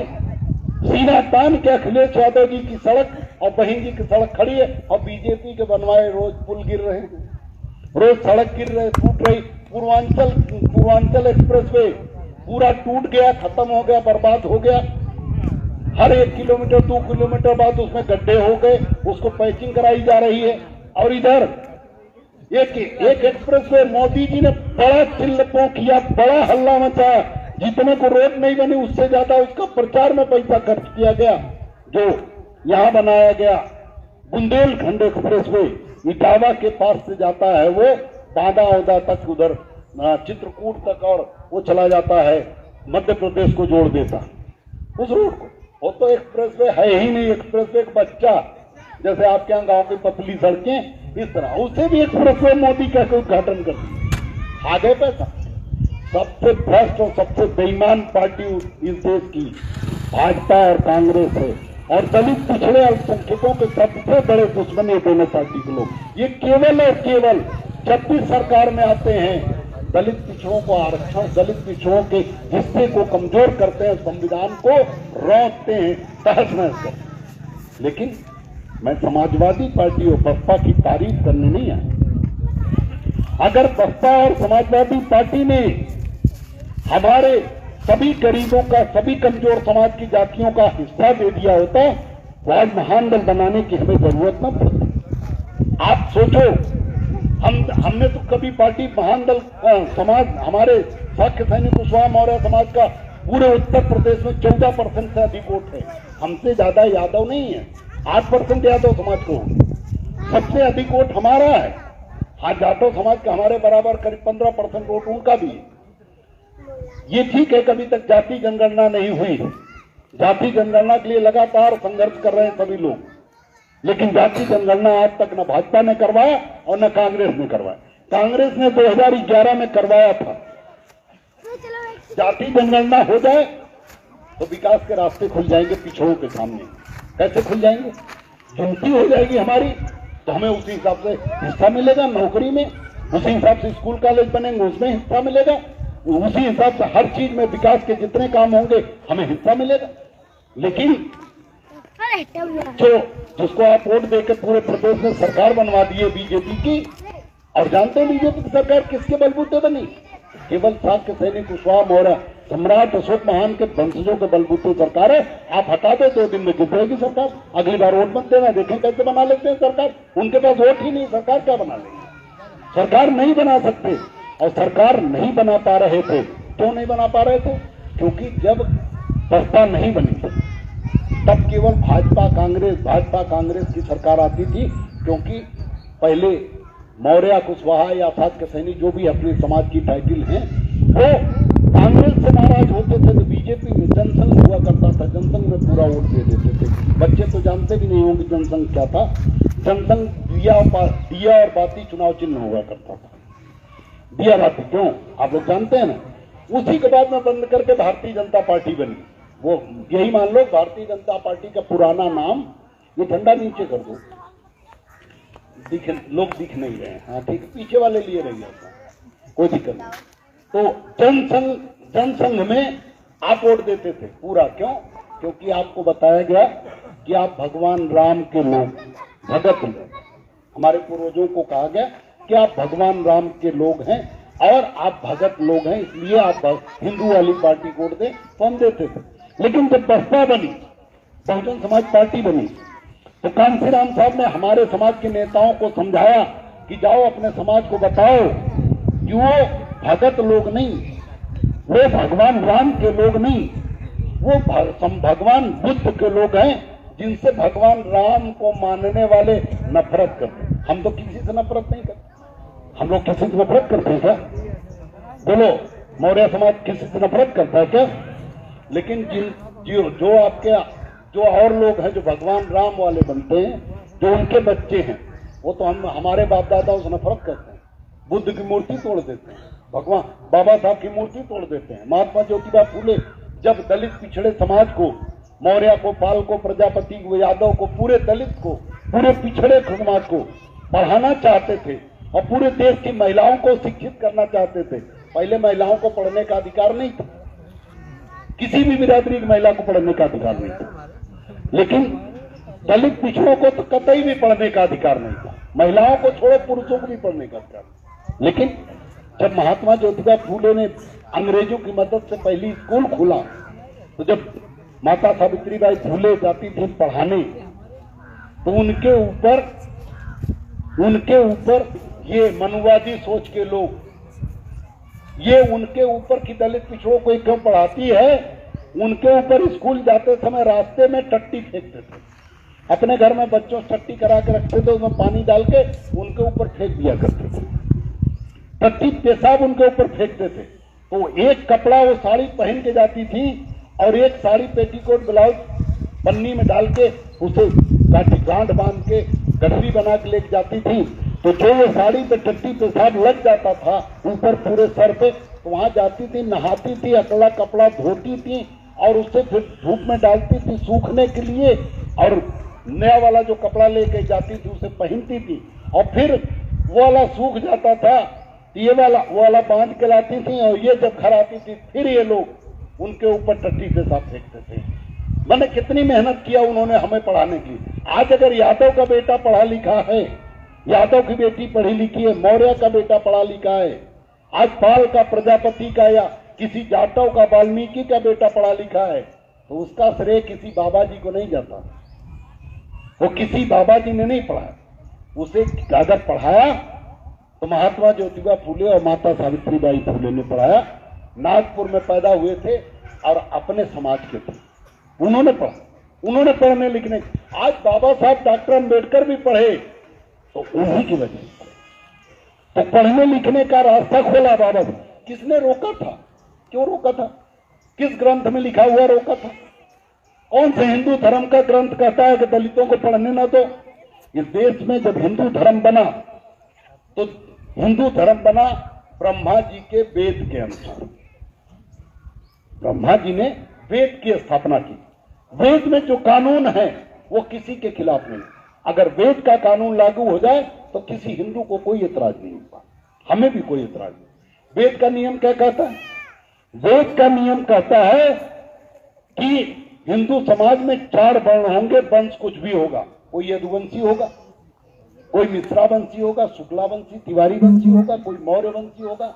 सीना तान के अखिलेश यादव जी की सड़क और बहन जी की सड़क खड़ी है और बीजेपी के बनवाए रोज पुल गिर रहे हैं, रोज सड़क गिर रहे, टूट रही। पूर्वांचल एक्सप्रेसवे पूरा टूट गया, खत्म हो गया, बर्बाद हो गया। हर 1 किलोमीटर 2 किलोमीटर बाद उसमें गड्ढे हो गए, उसको पैचिंग कराई जा रही है। और इधर एक एक्सप्रेसवे मोदी जी ने बड़ा चिल्लपों किया, बड़ा हल्ला मचाया। जितने को रोड नहीं बनी उससे ज्यादा उसका प्रचार में पैसा खर्च किया गया। जो यहां बनाया गया बुंदेलखंड एक्सप्रेसवे इटावा के पास से जाता है, वो बांदा औदा तक, उधर चित्रकूट तक, और वो चला जाता है मध्य प्रदेश को जोड़ देता उस रोड को। वो तो एक्सप्रेसवे है ही नहीं, एक्सप्रेसवे एक बच्चा, जैसे आपके यहाँ गांव की पतली सड़कें इस तरह, उससे भी एक्सप्रेसवे मोदी का उद्घाटन कर दिया। आगे पैसा। सबसे भ्रष्ट और सबसे बेईमान पार्टी इस देश की भाजपा और कांग्रेस है, और दलित पिछड़े अल्पसंख्यकों के सबसे बड़े दुश्मन ये दोनों पार्टी के लोग। ये केवल और केवल जब भी सरकार में आते हैं दलित पिछड़ों को आरक्षण, दलित पिछड़ों के हिस्से को कमजोर करते हैं, संविधान को रोकते हैं, तहस नहस करते हैं। लेकिन मैं समाजवादी पार्टी और बसपा की तारीफ करने नहीं आया। अगर बसपा और समाजवादी पार्टी ने हमारे सभी गरीबों का, सभी कमजोर समाज की जातियों का हिस्सा दे दिया होता तो आज महान दल बनाने की हमें जरूरत न पड़ती। आप सोचो, हमने तो कभी पार्टी महान दल समाज, हमारे साक्य सैनिक कुशवाहा मौर्य समाज का पूरे उत्तर प्रदेश में 14% से अधिक वोट है। हमसे ज्यादा यादव नहीं है, 8% यादव समाज को, सबसे अधिक वोट हमारा है। हाँ, जाटव समाज का हमारे बराबर करीब 15% वोट उनका भी है। ये ठीक है, कभी तक जाति जनगणना नहीं हुई, जाति जनगणना के लिए लगातार संघर्ष कर रहे हैं सभी लोग, लेकिन जाति जनगणना आज तक न भाजपा ने करवाया और न कांग्रेस ने करवाया। कांग्रेस ने 2011 में करवाया था। जाति जनगणना हो जाए तो विकास के रास्ते खुल जाएंगे पिछड़ों के सामने। कैसे खुल जाएंगे? गिनती हो जाएगी हमारी तो हमें उसी हिसाब से हिस्सा मिलेगा नौकरी में, उसी हिसाब से स्कूल कॉलेज बनेंगे उसमें हिस्सा मिलेगा, उसी हिसाब से हर चीज में विकास के जितने काम होंगे हमें हिस्सा मिलेगा। लेकिन जो जिसको आप वोट देकर पूरे प्रदेश में सरकार बनवा दिए बीजेपी की, और जानते हैं बीजेपी की सरकार किसके बलबूते बनी? केवल साक्य सैनिक कुशवाहा मौर्य सम्राट अशोक महान के वंशजों के बलबूते सरकार है। आप हटा दो 2 दिन में गिर जाएगी सरकार। अगली बार वोट मत देना, देखें कैसे बना लेते हैं सरकार। उनके पास वोट ही नहीं, सरकार क्या बना लेंगे? सरकार नहीं बना सकते, और सरकार नहीं बना पा रहे थे। क्यों नहीं बना पा रहे थे? क्योंकि जब बसपा नहीं बनी थी तब केवल भाजपा कांग्रेस की सरकार आती थी, क्योंकि पहले मौर्य कुशवाहा या साक्य सैनिक जो भी अपने समाज की टाइटल हैं वो कांग्रेस से नाराज होते थे तो बीजेपी में जनसंघ हुआ करता था, जनसंघ में पूरा वोट दे देते थे। बच्चे तो जानते भी नहीं होंगे जनसंघ क्या था। जनसंघ दिया और बाती चुनाव चिन्ह हुआ करता था। दिया बाती क्यों आप लोग जानते हैं ना। उसी के बाद में बंद करके भारतीय जनता पार्टी बनी। वो यही मान लो भारतीय जनता पार्टी का पुराना नाम, ये झंडा नीचे कर दो, लोग दिख नहीं रहे हैं। हाँ ठीक है, पीछे वाले लिए रहिए, कोई दिक्कत नहीं। तो जनसंघ में आप वोट देते थे पूरा। क्यों? क्योंकि आपको बताया गया कि आप भगवान राम के लोग, भगत लोग, हमारे पूर्वजों को कहा गया कि आप भगवान राम के लोग हैं और आप भगत लोग हैं, इसलिए आप हिंदू वाली पार्टी को वोट दें, तो हम देते थे। लेकिन जब बसपा बनी, बहुजन समाज पार्टी बनी, तो कांशीराम साहब ने हमारे समाज के नेताओं को समझाया कि जाओ अपने समाज को बताओ कि वो भगत लोग नहीं, वो भगवान राम के लोग नहीं, वो भगवान बुद्ध के लोग हैं, जिनसे भगवान राम को मानने वाले नफरत करते हैं। हम तो किसी से नफरत नहीं करते। हम लोग किसी से नफरत करते हैं क्या? बोलो, मौर्य समाज किसी से नफरत करता है क्या? लेकिन जो और लोग हैं जो भगवान राम वाले बनते हैं, जो उनके बच्चे हैं, वो तो हमारे बाप दादाओं से नफरत करते हैं। बुद्ध की मूर्ति तोड़ देते हैं, भगवान बाबा साहब की मूर्ति तोड़ देते हैं। महात्मा ज्योतिबा फूले जब दलित पिछड़े समाज को, मौर्य को, पाल को, प्रजापति को, यादव को, पूरे दलित को, पूरे पिछड़े समाज को पढ़ाना चाहते थे और पूरे देश की महिलाओं को शिक्षित करना चाहते थे। पहले महिलाओं को पढ़ने का अधिकार नहीं था, किसी भी बिरादरी की महिला को पढ़ने का अधिकार नहीं था। लेकिन दलित पिछड़ों को तो कतई भी पढ़ने का अधिकार नहीं था। महिलाओं को छोड़ो, पुरुषों को भी पढ़ने का अधिकार। लेकिन जब महात्मा ज्योतिबा फूले ने अंग्रेजों की मदद से पहली स्कूल खोला, तो जब माता सावित्रीबाई फूले जाती थी पढ़ाने, तो उनके ऊपर ये मनुवादी सोच के लोग, ये उनके ऊपर की दलित पिछड़ों को क्यों पढ़ाती है, उनके ऊपर स्कूल जाते समय रास्ते में टट्टी फेंकते थे। अपने घर में बच्चों से टट्टी करा के रखते थे, उसमें पानी डाल के उनके ऊपर फेंक दिया करते थे। टट्टी पेशाब उनके ऊपर फेंकते थे। तो एक कपड़ा वो साड़ी पहन के जाती थी और एक साड़ी पेटीकोट ब्लाउज पन्नी में डाल के उसे काटी गांठ बांध के गठरी बना के लेके जाती थी। तो जो वो साड़ी पे टट्टी पेशाब लग जाता था ऊपर पूरे सर पे, तो वहां जाती थी, नहाती थी, अगला कपड़ा धोती थी और उससे फिर धूप में डालती थी सूखने के लिए, और नया वाला जो कपड़ा लेके जाती थी उसे पहनती थी, और फिर वो वाला सूख जाता था, ये वो वाला बांध के लाती थी, और ये जब घर आती थी फिर ये लोग उनके ऊपर टट्टी पेशाब फेंकते थे। मैंने कितनी मेहनत किया उन्होंने हमें पढ़ाने की। आज अगर यादव का बेटा पढ़ा लिखा है, यादव की बेटी पढ़ी लिखी है, मौर्य का बेटा पढ़ा लिखा है, आज पाल का, प्रजापति का या किसी जाटव का, वाल्मीकि का बेटा पढ़ा लिखा है, तो उसका श्रेय किसी बाबा जी को नहीं जाता। वो किसी बाबा जी ने नहीं पढ़ाया, उसे अगर पढ़ाया तो महात्मा ज्योतिबा फूले और माता सावित्रीबाई फूले ने पढ़ाया। नागपुर में पैदा हुए थे और अपने समाज के थे, उन्होंने पढ़ा, उन्होंने पढ़ने लिखने। आज बाबा साहब डॉक्टर अम्बेडकर भी पढ़े तो उन्हीं की वजह से। तो पढ़ने लिखने का रास्ता खोला बाबा साहब। किसने रोका था? क्यों रोका था? किस ग्रंथ में लिखा हुआ रोका था? कौन से हिंदू धर्म का ग्रंथ कहता है कि दलितों को पढ़ने ना दो? इस देश में जब हिंदू धर्म बना तो हिंदू धर्म बना ब्रह्मा जी के वेद के अनुसार। ब्रह्मा जी ने वेद की स्थापना की। वेद में जो कानून है वो किसी के खिलाफ नहीं। अगर वेद का कानून लागू हो जाए तो किसी हिंदू को कोई एतराज नहीं होगा, हमें भी कोई एतराज नहीं। वेद का नियम क्या कहता है? वेद का नियम कहता है कि हिंदू समाज में 4 वर्ण होंगे, वंश कुछ भी होगा। कोई यदुवंशी होगा, कोई मिश्रा वंशी होगा, शुक्ला वंशी, तिवारी वंशी होगा, कोई मौर्य वंशी होगा,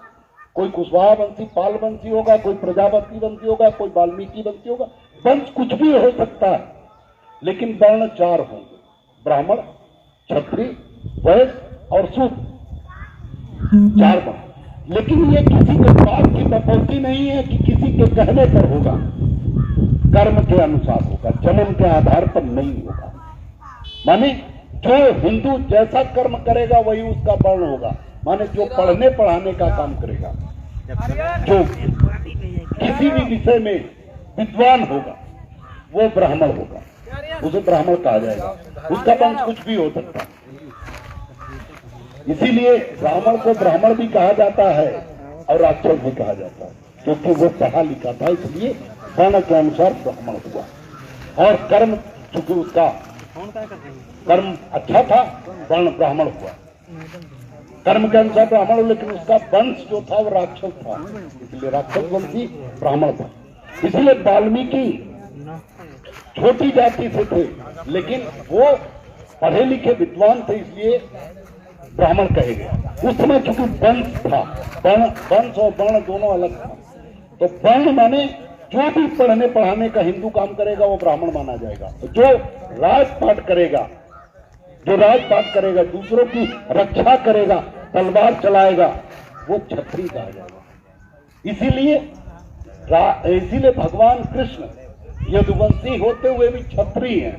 कोई कुशवाहा वंशी, पाल वंशी होगा, कोई प्रजापति वंशी होगा, कोई वाल्मीकि वंशी होगा। वंश कुछ भी हो सकता है, लेकिन वर्ण 4 होंगे, ब्राह्मण, क्षत्रिय, वैश्य और शूद्र, 4 वर्ण। लेकिन ये किसी के बात की बपौती नहीं है कि किसी के कहने पर होगा, कर्म के अनुसार होगा, जन्म के आधार पर नहीं होगा। माने जो हिंदू जैसा कर्म करेगा वही उसका वर्ण होगा। माने जो पढ़ने पढ़ाने का काम करेगा, जो किसी भी विषय में विद्वान होगा वो ब्राह्मण होगा, उसे ब्राह्मण कहा जाएगा। उसका वंश कुछ भी हो सकता है। इसीलिए ब्राह्मण को ब्राह्मण भी कहा जाता है और राक्षस भी कहा जाता है, क्योंकि वो पढ़ा लिखा था, इसलिए वर्ण के अनुसार ब्राह्मण हुआ। और कर्म चूंकि उसका कर्म अच्छा था, वर्ण ब्राह्मण हुआ। कर्म के अनुसार ब्राह्मण, लेकिन उसका वंश जो था वो राक्षस था, इसलिए राक्षस वंशी ब्राह्मण था। इसलिए वाल्मीकि छोटी जाति से थे, लेकिन वो पढ़े लिखे विद्वान थे, इसलिए ब्राह्मण कहे गए। उस समय चूंकि वंश था, वंश और वर्ण दोनों अलग था, तो वर्ण माने जो भी पढ़ने पढ़ाने का हिंदू काम करेगा वो ब्राह्मण माना जाएगा। जो राजपाट करेगा, जो राजपाट करेगा, दूसरों की रक्षा करेगा, तलवार चलाएगा, वो क्षत्रिय कहा जाएगा। इसीलिए भगवान कृष्ण यदुवंशी होते हुए भी क्षत्रिय हैं।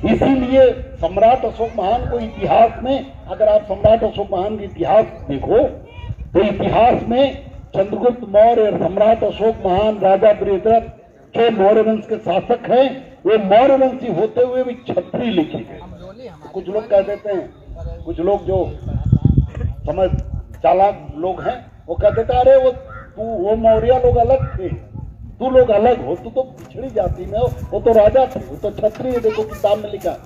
इसीलिए सम्राट अशोक महान को इतिहास में, अगर आप सम्राट अशोक महान का इतिहास देखो तो इतिहास में चंद्रगुप्त मौर्य और सम्राट अशोक महान, राजा बृहद्रथ जो मौर्य वंश के शासक हैं, वे मौर्य वंशी होते हुए भी क्षत्रिय लिखे गए। तो कुछ लोग कह देते हैं, कुछ लोग जो समझ चालाक लोग हैं वो कह देते हैं, अरे वो मौर्य लोग अलग थे, तू लोग अलग हो, तू तो पिछड़ी जाति में हो, वो तो राजा थे, वो तो क्षत्रिय। देखो किताब में लिखा,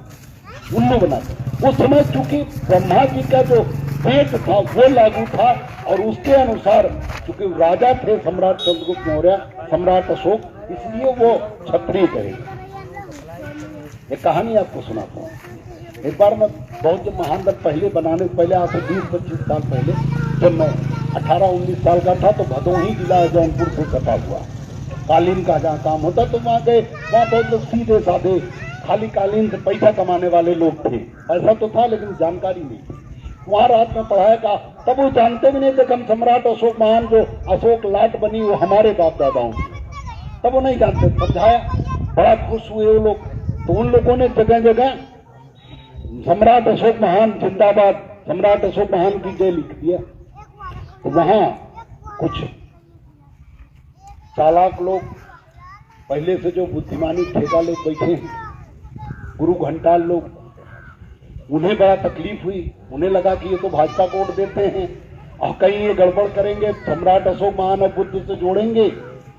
उल्लू बनाते। उस समय चूंकि ब्रह्मा जी का जो वेद था वो लागू था, और उसके अनुसार चूंकि राजा थे सम्राट चंद्रगुप्त मौर्य, सम्राट अशोक, इसलिए वो क्षत्रिय कहे। ये कहानी आपको सुनाता हूँ। एक बार मैं बहुत जब महानगढ़ पहले बनाने से पहले, आज से 20-25 साल पहले, जब मैं 18-19 साल का था, तो भदोही जिला जौनपुर से सटा हुआ कालीन का जहाँ काम होता, तो वहाँ गए। वहाँ बहुत लोग सीधे साधे खाली कालीन से पैसा कमाने वाले लोग थे, ऐसा तो था, लेकिन जानकारी नहीं थी। वहाँ रात में पढ़ाया का, तब वो जानते भी नहीं थे कि हम सम्राट अशोक महान जो अशोक लाट बनी वो हमारे बाप दादाओं की, तब वो नहीं जानते। समझाया, बड़ा खुश हुए वो लोग। तो उन लोगों ने जगह जगह सम्राट अशोक महान जिंदाबाद, सम्राट अशोक महान की जय लिख दिया। तो वहां कुछ चालाक लोग पहले से जो बुद्धिमानी ठेका लोग बैठे हैं, गुरु घंटाल लोग, उन्हें बड़ा तकलीफ हुई। उन्हें लगा कि ये तो भाजपा को वोट देते हैं और कहीं ये गड़बड़ करेंगे, सम्राट अशोक महान और बुद्ध से जोड़ेंगे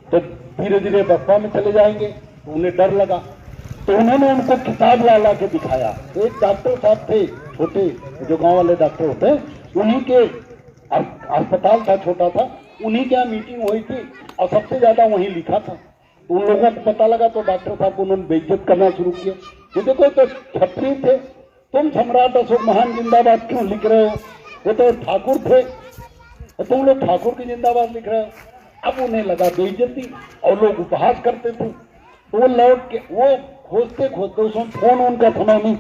तो धीरे धीरे बसपा में चले जाएंगे। तो उन्हें डर लगा, तो उन्होंने उनको किताब ला के दिखाया। एक डॉक्टर साहब थे छोटे, जो गांव वाले डॉक्टर होते हैं, उन्हीं के अस्पताल था छोटा था, उन्हीं के यहाँ मीटिंग हुई थी और सबसे ज्यादा वहीं लिखा था। तो उन लोगों को पता लगा तो डॉक्टर साहब को उन्होंने बेइज्जत करना शुरू किया। तो देखो तो छत्री थे, तुम सम्राट अशोक महान जिंदाबाद क्यों लिख रहे हो? वो तो ठाकुर थे, तो तुम लोग ठाकुर की जिंदाबाद लिख रहे हो। अब उन्हें लगा बेइज्जती और लोग उपहास करते थे। तो वो लौट के वो खोजते खोजते, उसमें फोन उनका समय नहीं,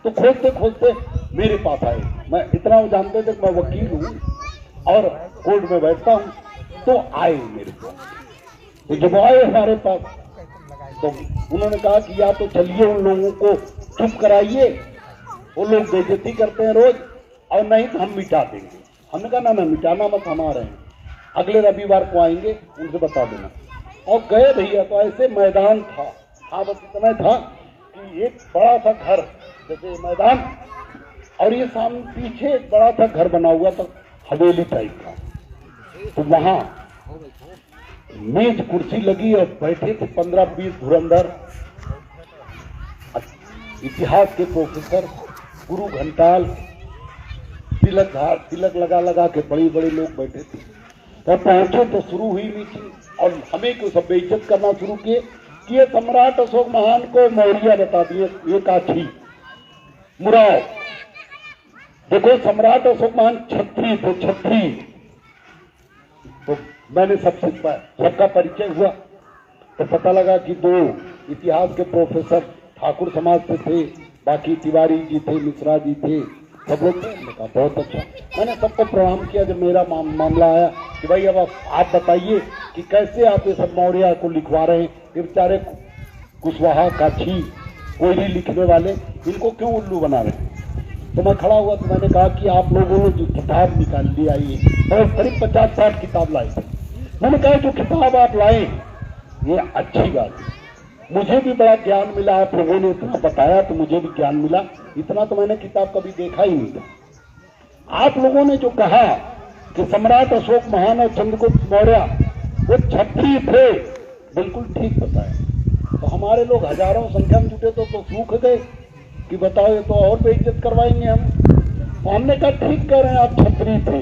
तो खोजते खोजते मेरे पास आए। मैं इतना जानते थे मैं वकील हूँ और कोर्ट में बैठता हूँ, तो आए मेरे पास। तो जब आए हमारे पास तो उन्होंने कहा कि या तो चलिए उन लोगों को चुप कराइए, वो लोग बेइज्जती करते हैं रोज, और नहीं तो हम मिटा देंगे। हमने कहा ना मिटाना मत, हम आ रहे हैं, अगले रविवार को आएंगे, उनसे बता देना। और गए भैया, तो ऐसे मैदान था, हाँ बस इतना था कि एक बड़ा सा घर जैसे मैदान, और ये सामने पीछे एक बड़ा सा घर बना हुआ था, हवेली टाइप का। तो वहां मेज कुर्सी लगी और बैठे थे 15-20 धुरंधर इतिहास के प्रोफेसर, गुरु घंटाल, तिलक लगा के बड़े बड़े लोग बैठे थे। तो पहुंचे तो शुरू हुई मीटिंग और हमें को सब बेइज्जत करना शुरू किए कि ये सम्राट अशोक महान को मौर्य बता दिए, ये काठी मुराद। देखो सम्राट अशोक महान छत्री थे, छत्री। तो मैंने सबका परिचय हुआ तो पता लगा कि दो इतिहास के प्रोफेसर ठाकुर समाज से थे, बाकी तिवारी जी थे, मिश्रा जी थे, सब लोग थे। कहा बहुत अच्छा। मैंने सबको प्रणाम किया। जब मेरा मामला आया कि भाई अब आप बताइए कि कैसे आप ये सब मौर्य को लिखवा रहे हैं, ये बेचारे कुशवाहा, काछी, कोयली लिखने वाले, इनको क्यों उल्लू बना रहे हैं? तो मैं खड़ा हुआ तो मैंने कहा कि आप लोगों ने जो किताब निकाल ली आई है, और करीब 50-60 किताब लाई थी। मैंने कहा जो किताब आप लाए ये अच्छी बात है, मुझे भी बड़ा ज्ञान मिला। आप लोगों ने इतना बताया तो मुझे भी ज्ञान मिला, इतना तो मैंने किताब कभी देखा ही नहीं था। आप लोगों ने जो कहा कि सम्राट अशोक महान और चंद्रगुप्त मौर्य वो छत्री थे, बिल्कुल ठीक बताया। तो हमारे लोग हजारों संख्या में जुटे तो सूख गए कि बताओ ये तो और बेइज्जत करवाएंगे हम। तो हमने कहा ठीक कह रहे हैं, आप छत्री थे,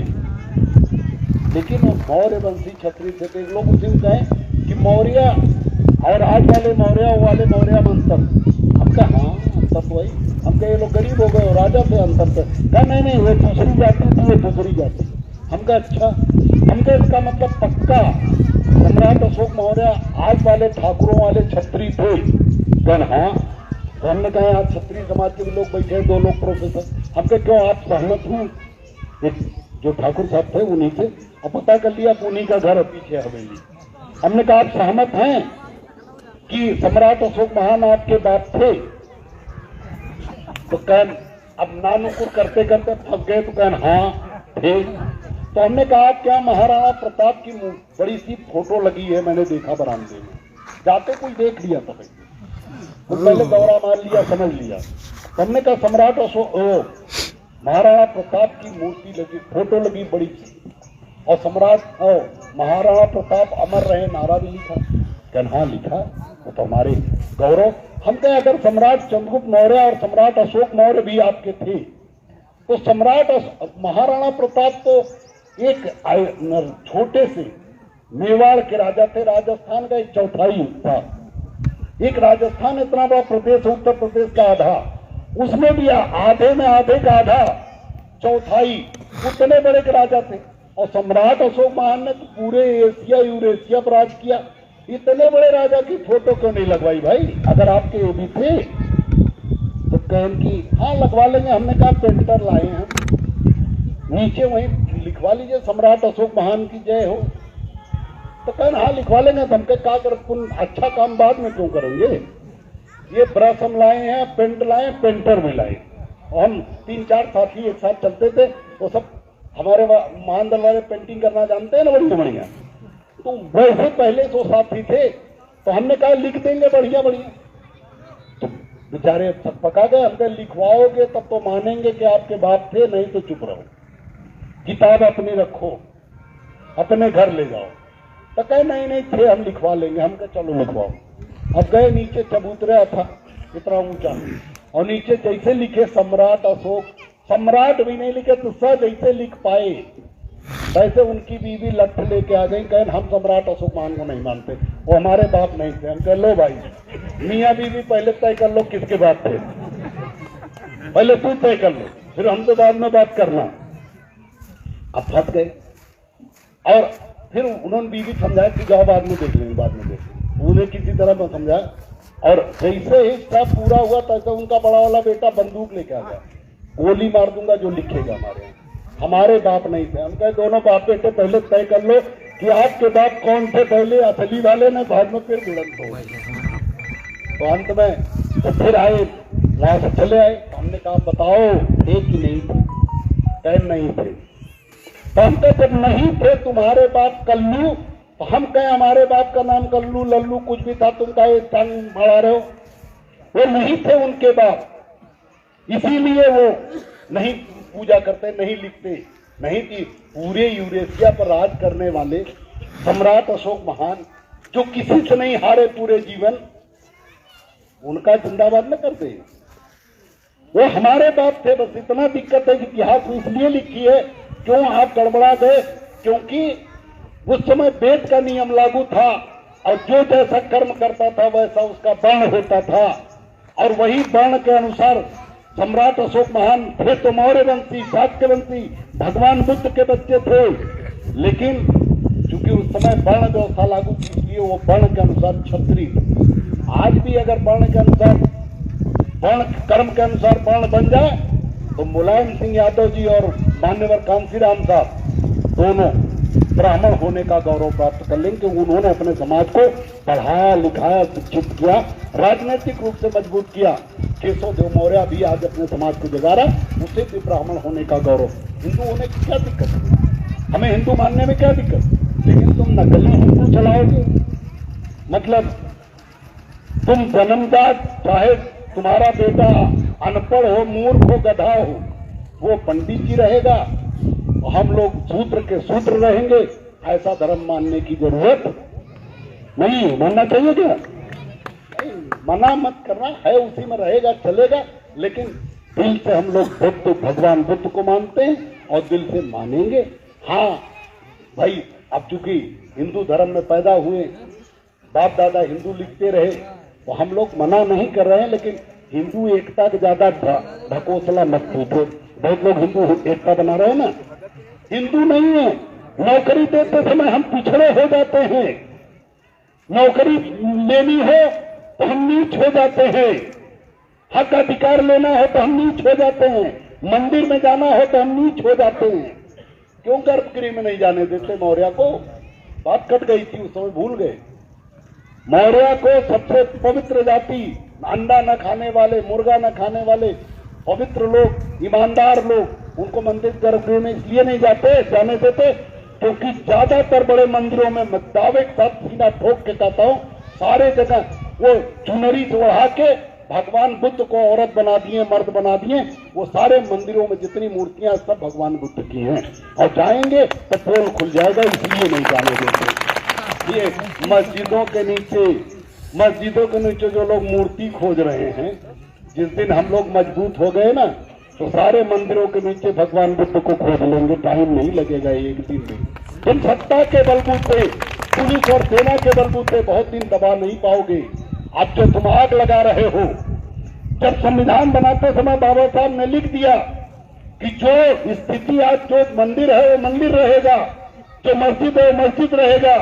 लेकिन वो मौर्य वंशी छत्री थे। तो लोग उसी में कहें कि मौर्य और आज वाले मौर्य में अंतर। हम कहा हाँ अंतर तो वही। हम कहे ये लोग गरीब हो गए और राजा थे, अंतर थे। कहा नहीं वो दूसरी जाति थी, ये दूसरी जाति। हम कहा अच्छा। हम कहा इसका मतलब पक्का सम्राट अशोक मौर्य आज वाले ठाकुरों वाले छत्री थे? कहा हाँ। तो हमने कहा आज क्षत्रिय समाज के भी लोग बैठे, 2 लोग प्रोफेसर। हम कहे क्यों आप सहमत हुए? जो ठाकुर साहब थे उन्हीं से, और पता कर लिया उन्हीं का घर पीछे हवेली। हमने कहा आप सहमत हैं कि सम्राट अशोक महान आपके बाप थे? तो कहन अब नानुकुर करते करते फंस गए। तो कहन हाँ थे। तो हमने कहा क्या महाराणा प्रताप की बड़ी सी फोटो लगी है, मैंने देखा बरामदे में, जाते कोई देख लिया था भाई, तो पहले दौरा मार लिया, समझ लिया। तो हमने कहा सम्राट अशोक महाराणा प्रताप की मूर्ति लगी, फोटो लगी बड़ी सी, और सम्राट महाराणा प्रताप अमर रहे नारा भी लिखा। कहना हाँ लिखा, तो हमारे गौरव। हम कहें अगर सम्राट चंद्रगुप्त मौर्य और सम्राट अशोक मौर्य भी आपके थे, तो सम्राट महाराणा प्रताप तो एक छोटे से मेवाड़ के राजा थे, राजस्थान का एक चौथाई था। एक राजस्थान इतना बड़ा प्रदेश, उत्तर प्रदेश का आधा, उसमें भी आधे में आधे का आधा, चौथाई, उतने बड़े के राजा थे। और सम्राट अशोक महान ने तो पूरे एशिया यूरेशिया पर राज किया। इतने बड़े राजा की फोटो क्यों नहीं लगवाई भाई, अगर आपके ये भी थे? तो कहन की हाँ लगवा लेंगे। हमने कहा पेंटर लाए हैं, नीचे वहीं लिखवा लीजिए सम्राट अशोक महान की जय हो। तो कहन हाँ लिखवा लेंगे। तो हमके क्या कर, अच्छा काम बाद में क्यों करेंगे? ये ब्रश हम लाए हैं, पेंट लाए, पेंटर भी लाए, और हम 3-4 साथी एक साथ चलते थे, वो सब हमारे महानदल वाले पेंटिंग करना जानते हैं ना बढ़िया बढ़िया, तो वैसे पहले 100 साथी थे, तो हमने कहा लिख देंगे बढ़िया बढ़िया, तो बेचारे पका गए। हमने लिखवाओगे तब तो मानेंगे कि आपके बाप थे, नहीं तो चुप रहो, किताब अपनी रखो, अपने घर ले जाओ। तो कहे नहीं नहीं थे, हम लिखवा लेंगे। हम कहे चलो लिखवाओ। अब गए नीचे, चबूतरा था इतना ऊंचा, और नीचे जैसे लिखे सम्राट अशोक, सम्राट भी नहीं लिखे तो सर जैसे लिख पाए वैसे उनकी बीवी लठ लेके आ गई, कहें हम सम्राट अशोक मान को नहीं मानते, वो हमारे बाप नहीं थे। हम कह लो भाई, मियाँ बीवी पहले तय कर लो किसके बाप थे, पहले तू तय कर लो, फिर हमसे बाद में बात करना। अब फंस गए, और फिर उन्होंने बीवी समझाया कि जाओ बाद में देख लेंगे, बाद में देख लेंगे। उन्हें किसी तरह में समझाया, और जैसे ही सब पूरा हुआ तैसे उनका बड़ा वाला बेटा बंदूक लेके आ गया, गोली मार दूंगा जो लिखेगा हमारे, हमारे बाप नहीं थे। हम कहे दोनों बाप बेटे पहले तय कर लो कि आपके बाप कौन थे, पहले असली वाले ने, बाद में फिर भिड़ंत हो। तो अंत में तो फिर आए, वहां से चले आए। हमने कहा बताओ थे कि नहीं थे, कहे नहीं थे। तो हम कहे जब नहीं थे तुम्हारे बाप कल्लू, तो हम कहे हमारे बाप का नाम कल्लू लल्लू कुछ भी था, तुम कहे टंग बढ़ा रहे हो। वो नहीं थे उनके बाप, इसीलिए वो नहीं पूजा करते, नहीं लिखते। नहीं थी पूरे यूरेशिया पर राज करने वाले सम्राट अशोक महान, जो किसी से नहीं हारे पूरे जीवन, उनका जिंदाबाद न करते। वो हमारे बाप थे। बस इतना दिक्कत है कि इतिहास में इसलिए लिखी है, क्यों आप गड़बड़ा गए, क्योंकि उस समय वेद का नियम लागू था, और जो जैसा कर्म करता था वैसा उसका वर्ण होता था, और वही वर्ण के अनुसार सम्राट अशोक महान थे तो मौर्य वंशी, शाक्य वंशी, भगवान बुद्ध के बच्चे थे। लेकिन चूंकि उस समय वर्ण व्यवस्था लागू थी, इसलिए वो वर्ण के अनुसार क्षत्रिय। आज भी अगर वर्ण के अनुसार, वर्ण कर्म के अनुसार वर्ण बन जाए, तो मुलायम सिंह यादव जी और मान्यवर कांसीराम साहब दोनों ब्राह्मण होने का गौरव प्राप्त कर लेंगे। उन्होंने अपने समाज को पढ़ाया लिखाया, शिक्षित किया, राजनीतिक रूप से मजबूत किया। केशव देव मौर्य भी आज अपने समाज को जगा रहा, उसे भी ब्राह्मण होने का गौरव। हिंदू होने की क्या दिक्कत है, हमें हिंदू मानने में क्या दिक्कत। लेकिन तुम नकली हिंदू चलाओगे, मतलब तुम जन्मजात, चाहे तुम्हारा बेटा अनपढ़ हो, मूर्ख हो, गधा हो, वो पंडित जी रहेगा, हम लोग सूत्र के सूत्र रहेंगे। ऐसा धर्म मानने की जरूरत नहीं, मानना चाहिए क्या? मना मत करना है, उसी में रहेगा, चलेगा। लेकिन दिल से हम लोग बुद्ध, भगवान बुद्ध को मानते हैं और दिल से मानेंगे। हाँ भाई, अब चूंकि हिंदू धर्म में पैदा हुए, बाप दादा हिंदू लिखते रहे, तो हम लोग मना नहीं कर रहे हैं, लेकिन हिंदू एकता के ज्यादा ढकोसला मत पूछो। बहुत लोग हिंदू एकता बना रहे हैं ना, हिंदू नहीं है। नौकरी देते समय हम पिछड़े हो जाते हैं, नौकरी लेनी हो तो हम नीच हो जाते हैं, हक अधिकार लेना हो तो हम नीच हो जाते हैं, मंदिर में जाना हो तो हम नीच हो जाते हैं। क्यों गर्भगृह में नहीं जाने देते मौर्य को? बात कट गई थी उस समय, भूल गए। मौर्य को सबसे पवित्र जाति, अंडा न खाने वाले, मुर्गा न खाने वाले पवित्र लोग, ईमानदार लोग, उनको मंदिर गर्भगृह में इसलिए नहीं जाने देते क्योंकि ज्यादातर बड़े मंदिरों में दावे के साथ सीधा ठोक के कहता हूं, सारे जगह वो चुनरी से ओढ़ा के भगवान बुद्ध को औरत बना दिए, मर्द बना दिए। वो सारे मंदिरों में जितनी मूर्तियां सब भगवान बुद्ध की हैं, और जाएंगे तो पोल खुल जाएगा, इसलिए नहीं जाने देते। ये मस्जिदों के नीचे जो लोग मूर्ति खोज रहे हैं, जिस दिन हम लोग मजबूत हो गए ना, तो सारे मंदिरों के नीचे भगवान बुद्ध को खोज लेंगे, टाइम नहीं लगेगा एक दिन में। तुम सत्ता के बलबूते, पुलिस और सेना के बलबूते बहुत दिन दबा नहीं पाओगे। अब जो तुम आग लगा रहे हो, जब संविधान बनाते समय बाबा साहब ने लिख दिया कि जो स्थिति आज जो मंदिर है वो मंदिर रहेगा, जो मस्जिद है वो मस्जिद रहेगा,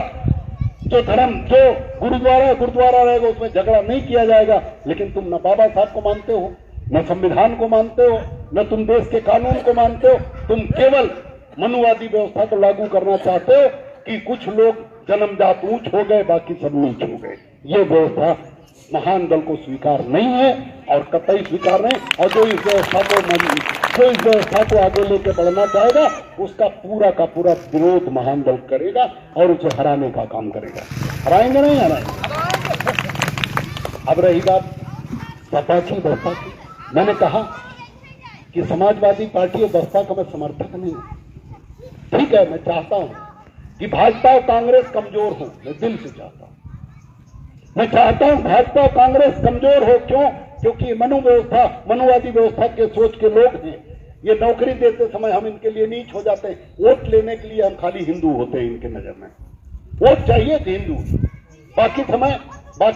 जो धर्म, जो गुरुद्वारा रहेगा, उसमें झगड़ा नहीं किया जाएगा। लेकिन तुम न बाबा साहब को मानते हो, न संविधान को मानते हो, न तुम देश के कानून को मानते हो। तुम केवल मनुवादी व्यवस्था को लागू करना चाहते हो कि कुछ लोग जन्मजात ऊंच हो गए, बाकी सब नीच हो गए। ये व्यवस्था महान दल को स्वीकार नहीं है और कतई स्वीकार नहीं। और जो इस व्यवस्था को जो इस व्यवस्था को आगे लेके बढ़ना चाहेगा उसका पूरा का पूरा विरोध महान दल करेगा और उसे हराने का काम करेगा। हराएंगे नहीं हराएंगे। अब रही बात सपा की बसपा की, मैंने कहा कि समाजवादी पार्टी और बसपा का मैं समर्थक नहीं हूं। ठीक है, मैं चाहता हूं कि भाजपा और कांग्रेस कमजोर हो, मैं दिल से चाहता हूं। मैं चाहता हूं भाजपा और कांग्रेस कमजोर हो। क्यों? क्योंकि मनुवादी व्यवस्था के सोच के लोग हैं। ये नौकरी देते समय हम इनके लिए नीच हो जाते हैं। वोट लेने के लिए हम खाली हिंदू होते हैं इनके नजर में। वोट चाहिए थे हिंदू, बाकी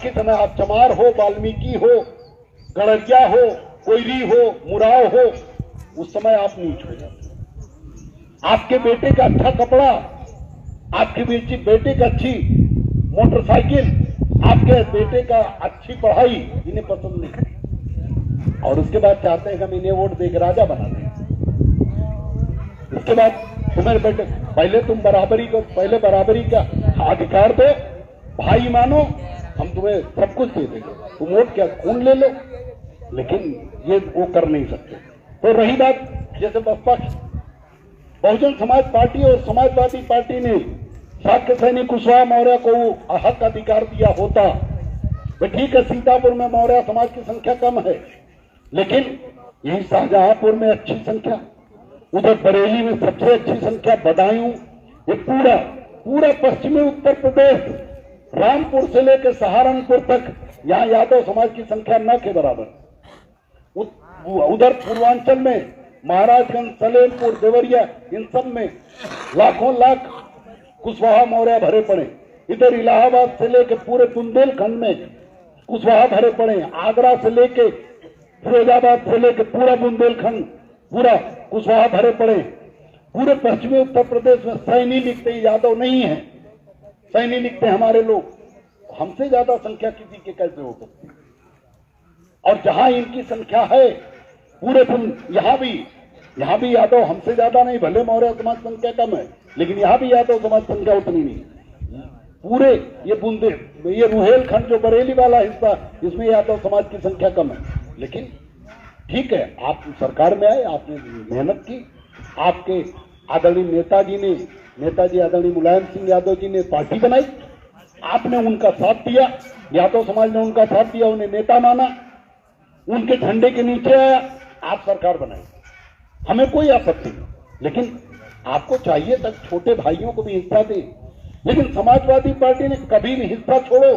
समय आप चमार हो, वाल्मीकि हो, गड़रिया हो, कोयरी हो, मुराव हो, उस समय आप नीच हो जाते। आपके बेटे का अच्छा कपड़ा, आपके बेटे का अच्छी मोटरसाइकिल, आपके बेटे का अच्छी पढ़ाई इन्हें पसंद नहीं, और उसके बाद चाहते हैं कि हम इन्हें वोट देकर राजा बना दें। इसके बाद तुम्हारे बेटे पहले बराबरी का अधिकार दो, भाई मानो, हम तुम्हें सब कुछ दे देंगे, तुम वोट क्या खून ले लो। लेकिन ये वो कर नहीं सकते। तो रही बात जैसे बसपा की, बहुजन समाज पार्टी और समाजवादी पार्टी ने शाक्य सैनिक कुशवाहा मौर्य को हक अधिकार दिया होता। वे ठीक है, सीतापुर में मौर्य समाज की संख्या कम है, लेकिन यही शाहजहांपुर में अच्छी संख्या, उधर बरेली में सबसे अच्छी संख्या, बदायूं, ये पूरा पश्चिमी उत्तर प्रदेश, रामपुर से लेकर सहारनपुर तक, यहाँ यादव समाज की संख्या न के बराबर। उधर पूर्वांचल में महाराजगंज, सलेमपुर, देवरिया, इन सब में लाखों लाख कुशवाहा मौर्य भरे पड़े। इधर इलाहाबाद से लेके पूरे बुंदेलखंड में कुशवाहा भरे पड़े। आगरा से लेके फिरोजाबाद से लेके पूरा बुंदेलखंड पूरा कुशवाहा भरे पड़े। पूरे पश्चिमी उत्तर प्रदेश में सैनी लिखते यादव नहीं है, सैनी लिखते हमारे लोग। हमसे ज्यादा संख्या किसी के कैसे हो सकती? और जहां इनकी संख्या है पूरे यहाँ भी यादव हमसे ज्यादा नहीं, भले मौर्य समाज संख्या कम है, लेकिन यहाँ भी यादव समाज संख्या उतनी नहीं। पूरे ये रुहेलखंड जो बरेली वाला हिस्सा, इसमें यादव समाज की संख्या कम है। लेकिन ठीक है, आप सरकार में आए, आपने मेहनत की, आपके आदरणीय नेताजी आदरणीय मुलायम सिंह यादव जी ने पार्टी बनाई, आपने उनका साथ दिया, यादव समाज ने उनका साथ दिया, उन्हें नेता माना, उनके झंडे के नीचे आया, आप सरकार बनाई, हमें कोई आपत्ति नहीं। लेकिन आपको चाहिए तक छोटे भाइयों को भी हिस्सा दे। लेकिन समाजवादी पार्टी ने कभी भी हिस्सा छोड़ो,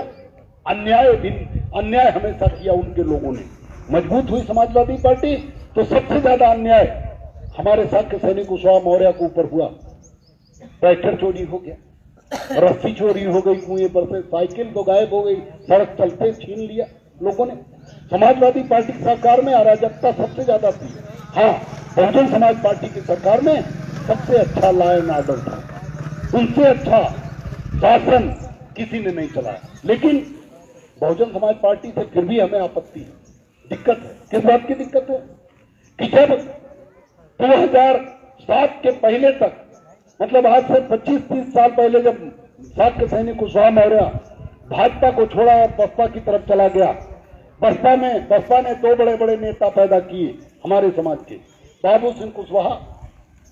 अन्याय हमेशा किया उनके लोगों ने। मजबूत हुई समाजवादी पार्टी तो सबसे ज्यादा अन्याय हमारे शाक्य सैनिक कुशवाहा मौर्य के ऊपर हुआ। ट्रैक्टर चोरी हो गया, रस्सी चोरी हो गई कुएं पर से, साइकिल तो गायब हो गई, सड़क चलते छीन लिया लोगों ने। समाजवादी पार्टी की सरकार में अराजकता सबसे ज्यादा थी। हाँ, बहुजन समाज पार्टी की सरकार में सबसे अच्छा लॉ एंड ऑर्डर था, उनसे अच्छा शासन किसी ने नहीं चलाया। लेकिन बहुजन समाज पार्टी से फिर भी हमें आपत्ति है, दिक्कत है। किस बात की दिक्कत है कि जब 2007 के पहले तक, मतलब आज से 25-30 साल पहले, जब शाक्य सैनिक कुशवाहा मौर्य भाजपा को छोड़ा और बसपा की तरफ चला गया, बसपा ने दो बड़े बड़े नेता पैदा किए हमारे समाज के, बाबू सिंह कुशवाहा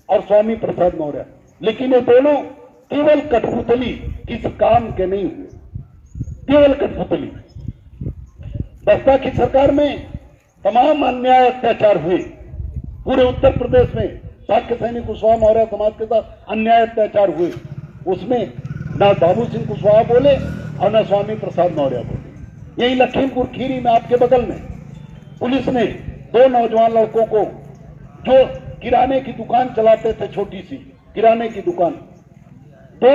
और स्वामी प्रसाद मौर्य। लेकिन ये दोनों केवल कठपुतली, किस काम के नहीं हुए, केवल कठपुतली। बसपा की सरकार में तमाम अन्याय अत्याचार हुए पूरे उत्तर प्रदेश में, शाक्य सैनिक कुशवाहा मौर्य समाज के साथ अन्याय अत्याचार हुए। उसमें न बाबू सिंह कुशवाहा बोले और न स्वामी प्रसाद मौर्य बोले। यही लखीमपुर खीरी में आपके बगल में पुलिस ने दो नौजवान लड़कों को, जो किराने की दुकान चलाते थे, छोटी सी किराने की दुकान, दो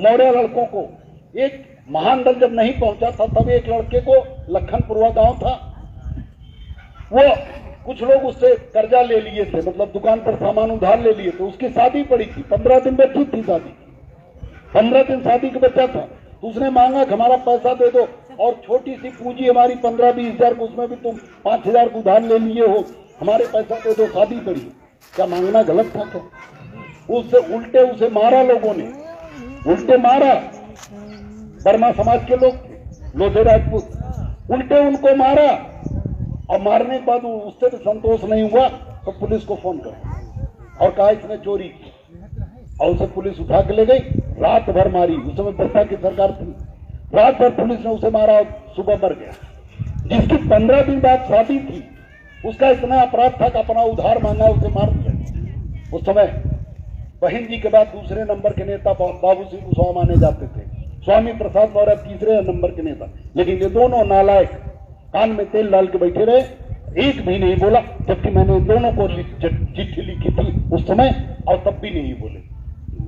मौर्य लड़कों को, एक महान दल जब नहीं पहुंचा था तब एक लड़के को, लखनपुरवा गांव था, वो कुछ लोग उससे कर्जा ले लिए थे, मतलब दुकान पर सामान उधार ले लिए थे। उसकी शादी पड़ी थी, 15 दिन बची थी शादी, 15 दिन शादी का बच्चा था। तो उसने मांगा कि हमारा पैसा दे दो, और छोटी सी पूंजी हमारी 15-20 हजार को, उसमें भी तुम 5 हजार को उधार ले लिए हो, हमारे पैसा दे दो, शादी पड़ी। क्या मांगना गलत था क्या? उससे उल्टे उसे मारा, लोगों ने उल्टे मारा। वर्मा समाज के लोग थे, लोधे राजपूत, उल्टे उनको मारा। और मारने के बाद उससे भी संतोष नहीं हुआ तो पुलिस को फोन करो और कहा इसने चोरी की, और उसे पुलिस उठा के ले गई, रात भर मारी। उस समय बसपा की सरकार थी, रात भर पुलिस ने उसे मारा और सुबह मर गया। जिसकी 15 दिन बाद शादी थी, उसका इतना अपराध था कि अपना उधार मांगा, उसे मार दिया। उस समय बहन जी के बाद दूसरे नंबर के नेता बाबू सिंह कुशवाहा माने जाते थे, स्वामी प्रसाद मौर्य तीसरे नंबर के नेता। लेकिन ये दोनों नालायक कान में तेल डाल के बैठे रहे, एक भी नहीं बोला, जबकि मैंने दोनों को चिट्ठी लिखी थी उस समय, और तब भी नहीं बोले।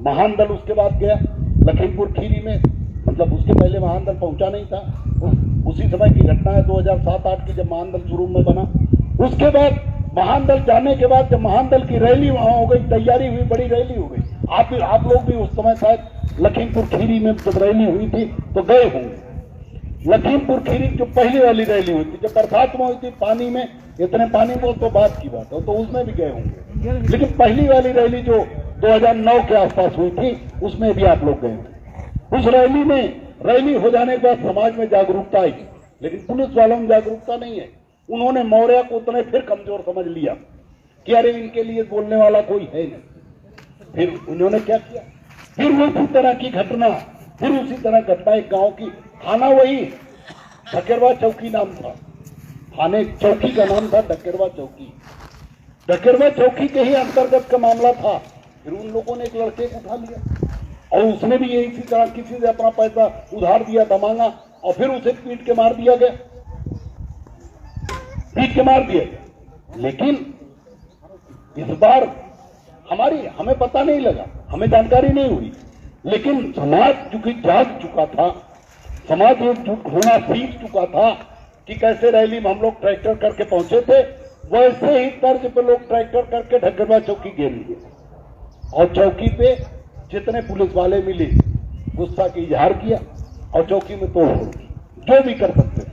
महान दल उसके बाद गया लखीमपुर खीरी में, मतलब उसके पहले महान दल पहुंचा नहीं था। उसी समय की घटना है 2007-8 की, जब महान दल शुरू में बना। उसके बाद महान दल जाने के बाद जब महान दल की रैली वहां हो गई, तैयारी हुई, बड़ी रैली हो गई। आप लोग भी उस समय शायद लखीमपुर खीरी में जब रैली हुई थी तो गए होंगे। लखीमपुर खीरी जो पहली वाली रैली हुई थी, जब बरसात में हुई थी, पानी में, इतने पानी में तो बात की बात है, तो उसमें भी गए होंगे। लेकिन पहली वाली रैली जो 2009 के आसपास हुई थी, उसमें भी आप लोग गए थे। उस रैली में, रैली हो जाने के बाद समाज में जागरूकता आई, लेकिन पुलिस वालों में जागरूकता नहीं है। उन्होंने मौर्य को उतने फिर कमजोर समझ लिया कि अरे इनके लिए बोलने वाला कोई है नहीं। फिर उन्होंने क्या किया, फिर उसी तरह की घटना, फिर उसी तरह घटना एक गांव की, थाना वही ढकेरवा चौकी नाम था, थाने चौकी का नाम था ढकेरवा चौकी। ढकेरवा चौकी के ही अंतर्गत का मामला था। फिर उन लोगों ने एक लड़के को उठा लिया और उसने भी इसी तरह किसी से अपना पैसा उधार दिया था, मांगा, और फिर उसे पीट के मार दिया गया, पीट के मार दिया गया। लेकिन इस बार हमें पता नहीं लगा, हमें जानकारी नहीं हुई, लेकिन समाज चूंकि जाग चुका था, समाज एकजुट होना सीख चुका था कि कैसे रैली में हम लोग ट्रैक्टर करके पहुंचे थे, वैसे ही तर्ज पे लोग ट्रैक्टर करके ढकेरवा चौकी घेर लिए और चौकी पे जितने पुलिस वाले मिले गुस्सा की इजहार किया और चौकी में तोड़फोड़ की, जो भी कर सकते थे।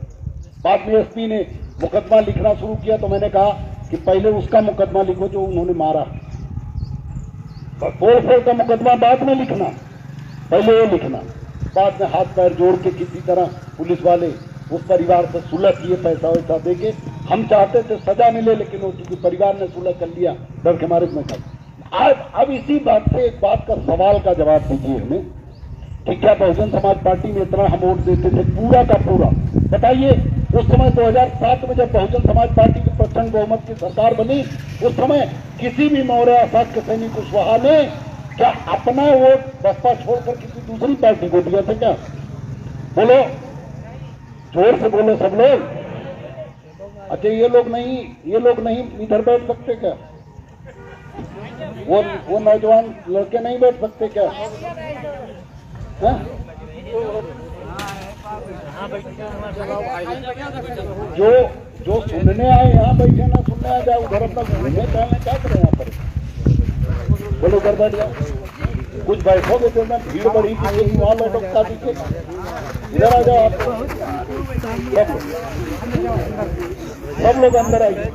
बाद में एसपी ने मुकदमा लिखना शुरू किया, तो मैंने कहा कि पहले उसका मुकदमा लिखो जो उन्होंने मारा, तोड़फोड़ का मुकदमा बाद में लिखना, पहले वो लिखना। बाद में हाथ पैर जोड़ के किसी तरह पुलिस वाले उस परिवार से सुलह किए, पैसा वैसा देके। हम चाहते थे सजा मिले, लेकिन वो चूंकि परिवार ने सुलह कर लिया, डर के मारे में कर। अब इसी बात से एक बात का सवाल का जवाब दीजिए हमें कि क्या बहुजन समाज पार्टी में इतना हम वोट देते थे पूरा का पूरा? बताइए, उस समय 2007 में जब बहुजन समाज पार्टी की प्रचंड बहुमत की सरकार बनी, उस समय किसी भी मौर्य अशाक्य सैनी कुशवाहा ने क्या अपना वोट बसपा छोड़कर किसी दूसरी पार्टी को दिया था क्या? बोलो, जोर से बोलो सब लोग। अच्छा, ये लोग नहीं इधर बैठ सकते क्या? वो नौजवान लड़के नहीं बैठ सकते क्या? है? जो सुनने आए यहाँ बैठे, ना सुनने आ जाए उधर अपना घूमने टहलने क्या करें यहाँ पर? बोलो, उधर बैठ जाओ। कुछ बैठोगे तो मैं भीड़ बढ़ी थी, वहां बैठो, का दिखेगा। इधर आ जाओ आप सब लोग अंदर आइए।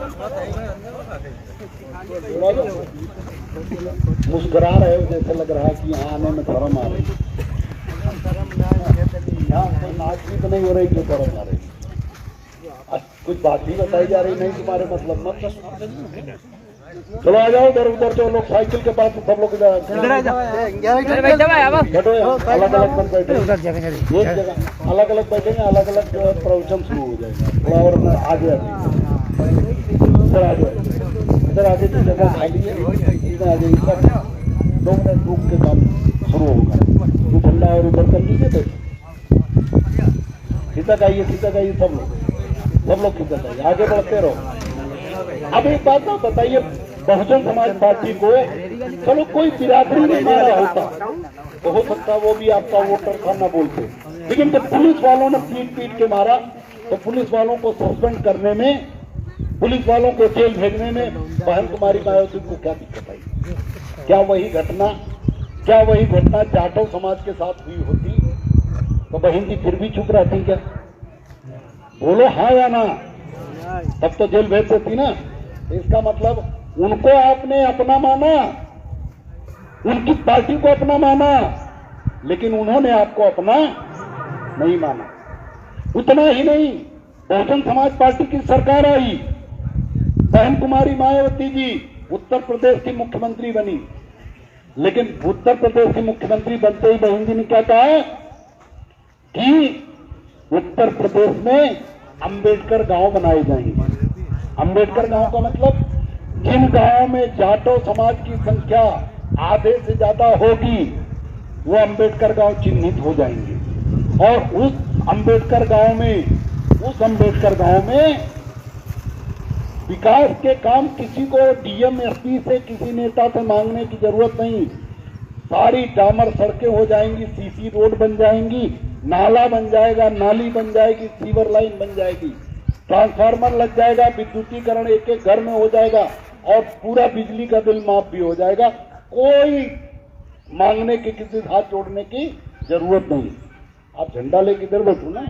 मुस्कुरा रहे हो, जैसे लग रहा है कि यहाँ आने में शर्म आ रही। यहाँ कोई नाचनी तो नहीं हो रही जो शर्म आ रही। कुछ बात ही बताई जा रही नहीं, तुम्हारे मतलब मत। चलो आ जाओ उधर, जो लोग साइकिल के पास, सब लोग इधर अलग अलग बन बैठे, एक जगह अलग अलग बैठेंगे, अलग अलग जो है प्रवचन शुरू हो जाएगा। थोड़ा और आगे इधर आ जाए, इधर आगे जो जगह खाली है इधर आ जाइए। सब 2 मिनट रुक के काम शुरू होगा। तो ठंडा और उधर कर लीजिए, खिसक आइए सब लोग खिसक आइए, आगे बढ़ते रहो। अब एक बात ना बताइए, बहुजन समाज पार्टी को चलो कोई बिरादरी नहीं मारा होता तो हो सकता वो भी आपका वोटर था, ना बोलते। लेकिन जब पुलिस वालों ने पीट के मारा, तो पुलिस वालों को सस्पेंड करने में, पुलिस वालों को जेल भेजने में बहन कुमारी मायावती को क्या दिक्कत आई? क्या वही घटना जाटव समाज के साथ हुई होती तो बहन जी फिर भी चुप रहती क्या? बोलो हाँ या ना। तब तो जेल भेज देती ना। इसका मतलब उनको आपने अपना माना, उनकी पार्टी को अपना माना, लेकिन उन्होंने आपको अपना नहीं माना। उतना ही नहीं, बहुजन समाज पार्टी की सरकार आई, बहन कुमारी मायावती जी उत्तर प्रदेश की मुख्यमंत्री बनी, लेकिन उत्तर प्रदेश की मुख्यमंत्री बनते ही बहन जी ने क्या कहा कि उत्तर प्रदेश में अंबेडकर गांव बनाए जाएंगे। अंबेडकर गांव का मतलब जिन गांवों में जाटों समाज की संख्या आधे से ज्यादा होगी वो अंबेडकर गांव चिन्हित हो जाएंगे, और उस अंबेडकर गांव में विकास के काम किसी को डीएम एसपी से किसी नेता से मांगने की जरूरत नहीं। सारी डामर सड़कें हो जाएंगी, सीसी रोड बन जाएंगी, नाला बन जाएगा, नाली बन जाएगी, सीवर लाइन बन जाएगी, ट्रांसफार्मर लग जाएगा, विद्युतीकरण एक एक घर में हो जाएगा और पूरा बिजली का बिल माफ भी हो जाएगा। कोई मांगने की, किसी से हाथ जोड़ने की जरूरत नहीं। आप झंडा लेके इधर बैठो ना,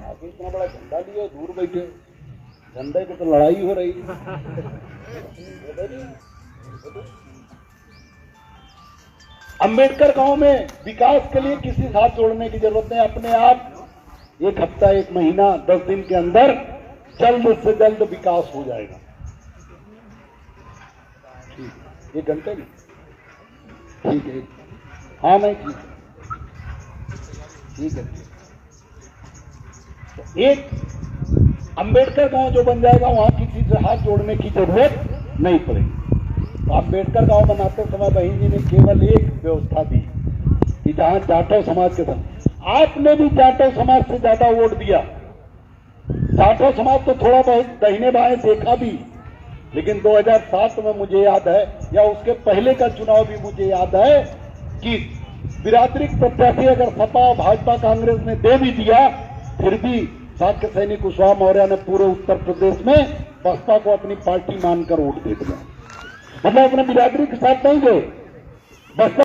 आप इतना बड़ा झंडा लिए दूर बैठे, झंडे की तो लड़ाई हो रही है। अंबेडकर गांव में विकास के लिए किसी से हाथ जोड़ने की जरूरत नहीं। अपने आप एक हफ्ता, एक महीना, 10 दिन के अंदर जल्द से जल्द विकास हो जाएगा। ठीक, 1 घंटे में ठीक है। हाँ नहीं ठीक है। तो एक अंबेडकर गांव जो बन जाएगा वहां किसी से हाथ जोड़ने की जरूरत नहीं पड़ेगी। तो अंबेडकर गांव बनाते समय बहन जी ने केवल एक व्यवस्था दी कि जहां जाटव समाज के साथ, आपने भी जाटव समाज से ज्यादा वोट दिया। जाटव समाज तो थोड़ा बहुत दाहिने बाएं देखा भी, लेकिन 2007 में मुझे याद है, या उसके पहले का चुनाव भी मुझे याद है कि बिरादरी प्रत्याशी अगर सपा, भाजपा, कांग्रेस ने दे भी दिया, फिर भी साक्य सैनिक कुशवाहा मौर्य ने पूरे उत्तर प्रदेश में बसपा को अपनी पार्टी मानकर वोट दे दिया। मतलब अपने बिरादरी के साथ नहीं गए, बसपा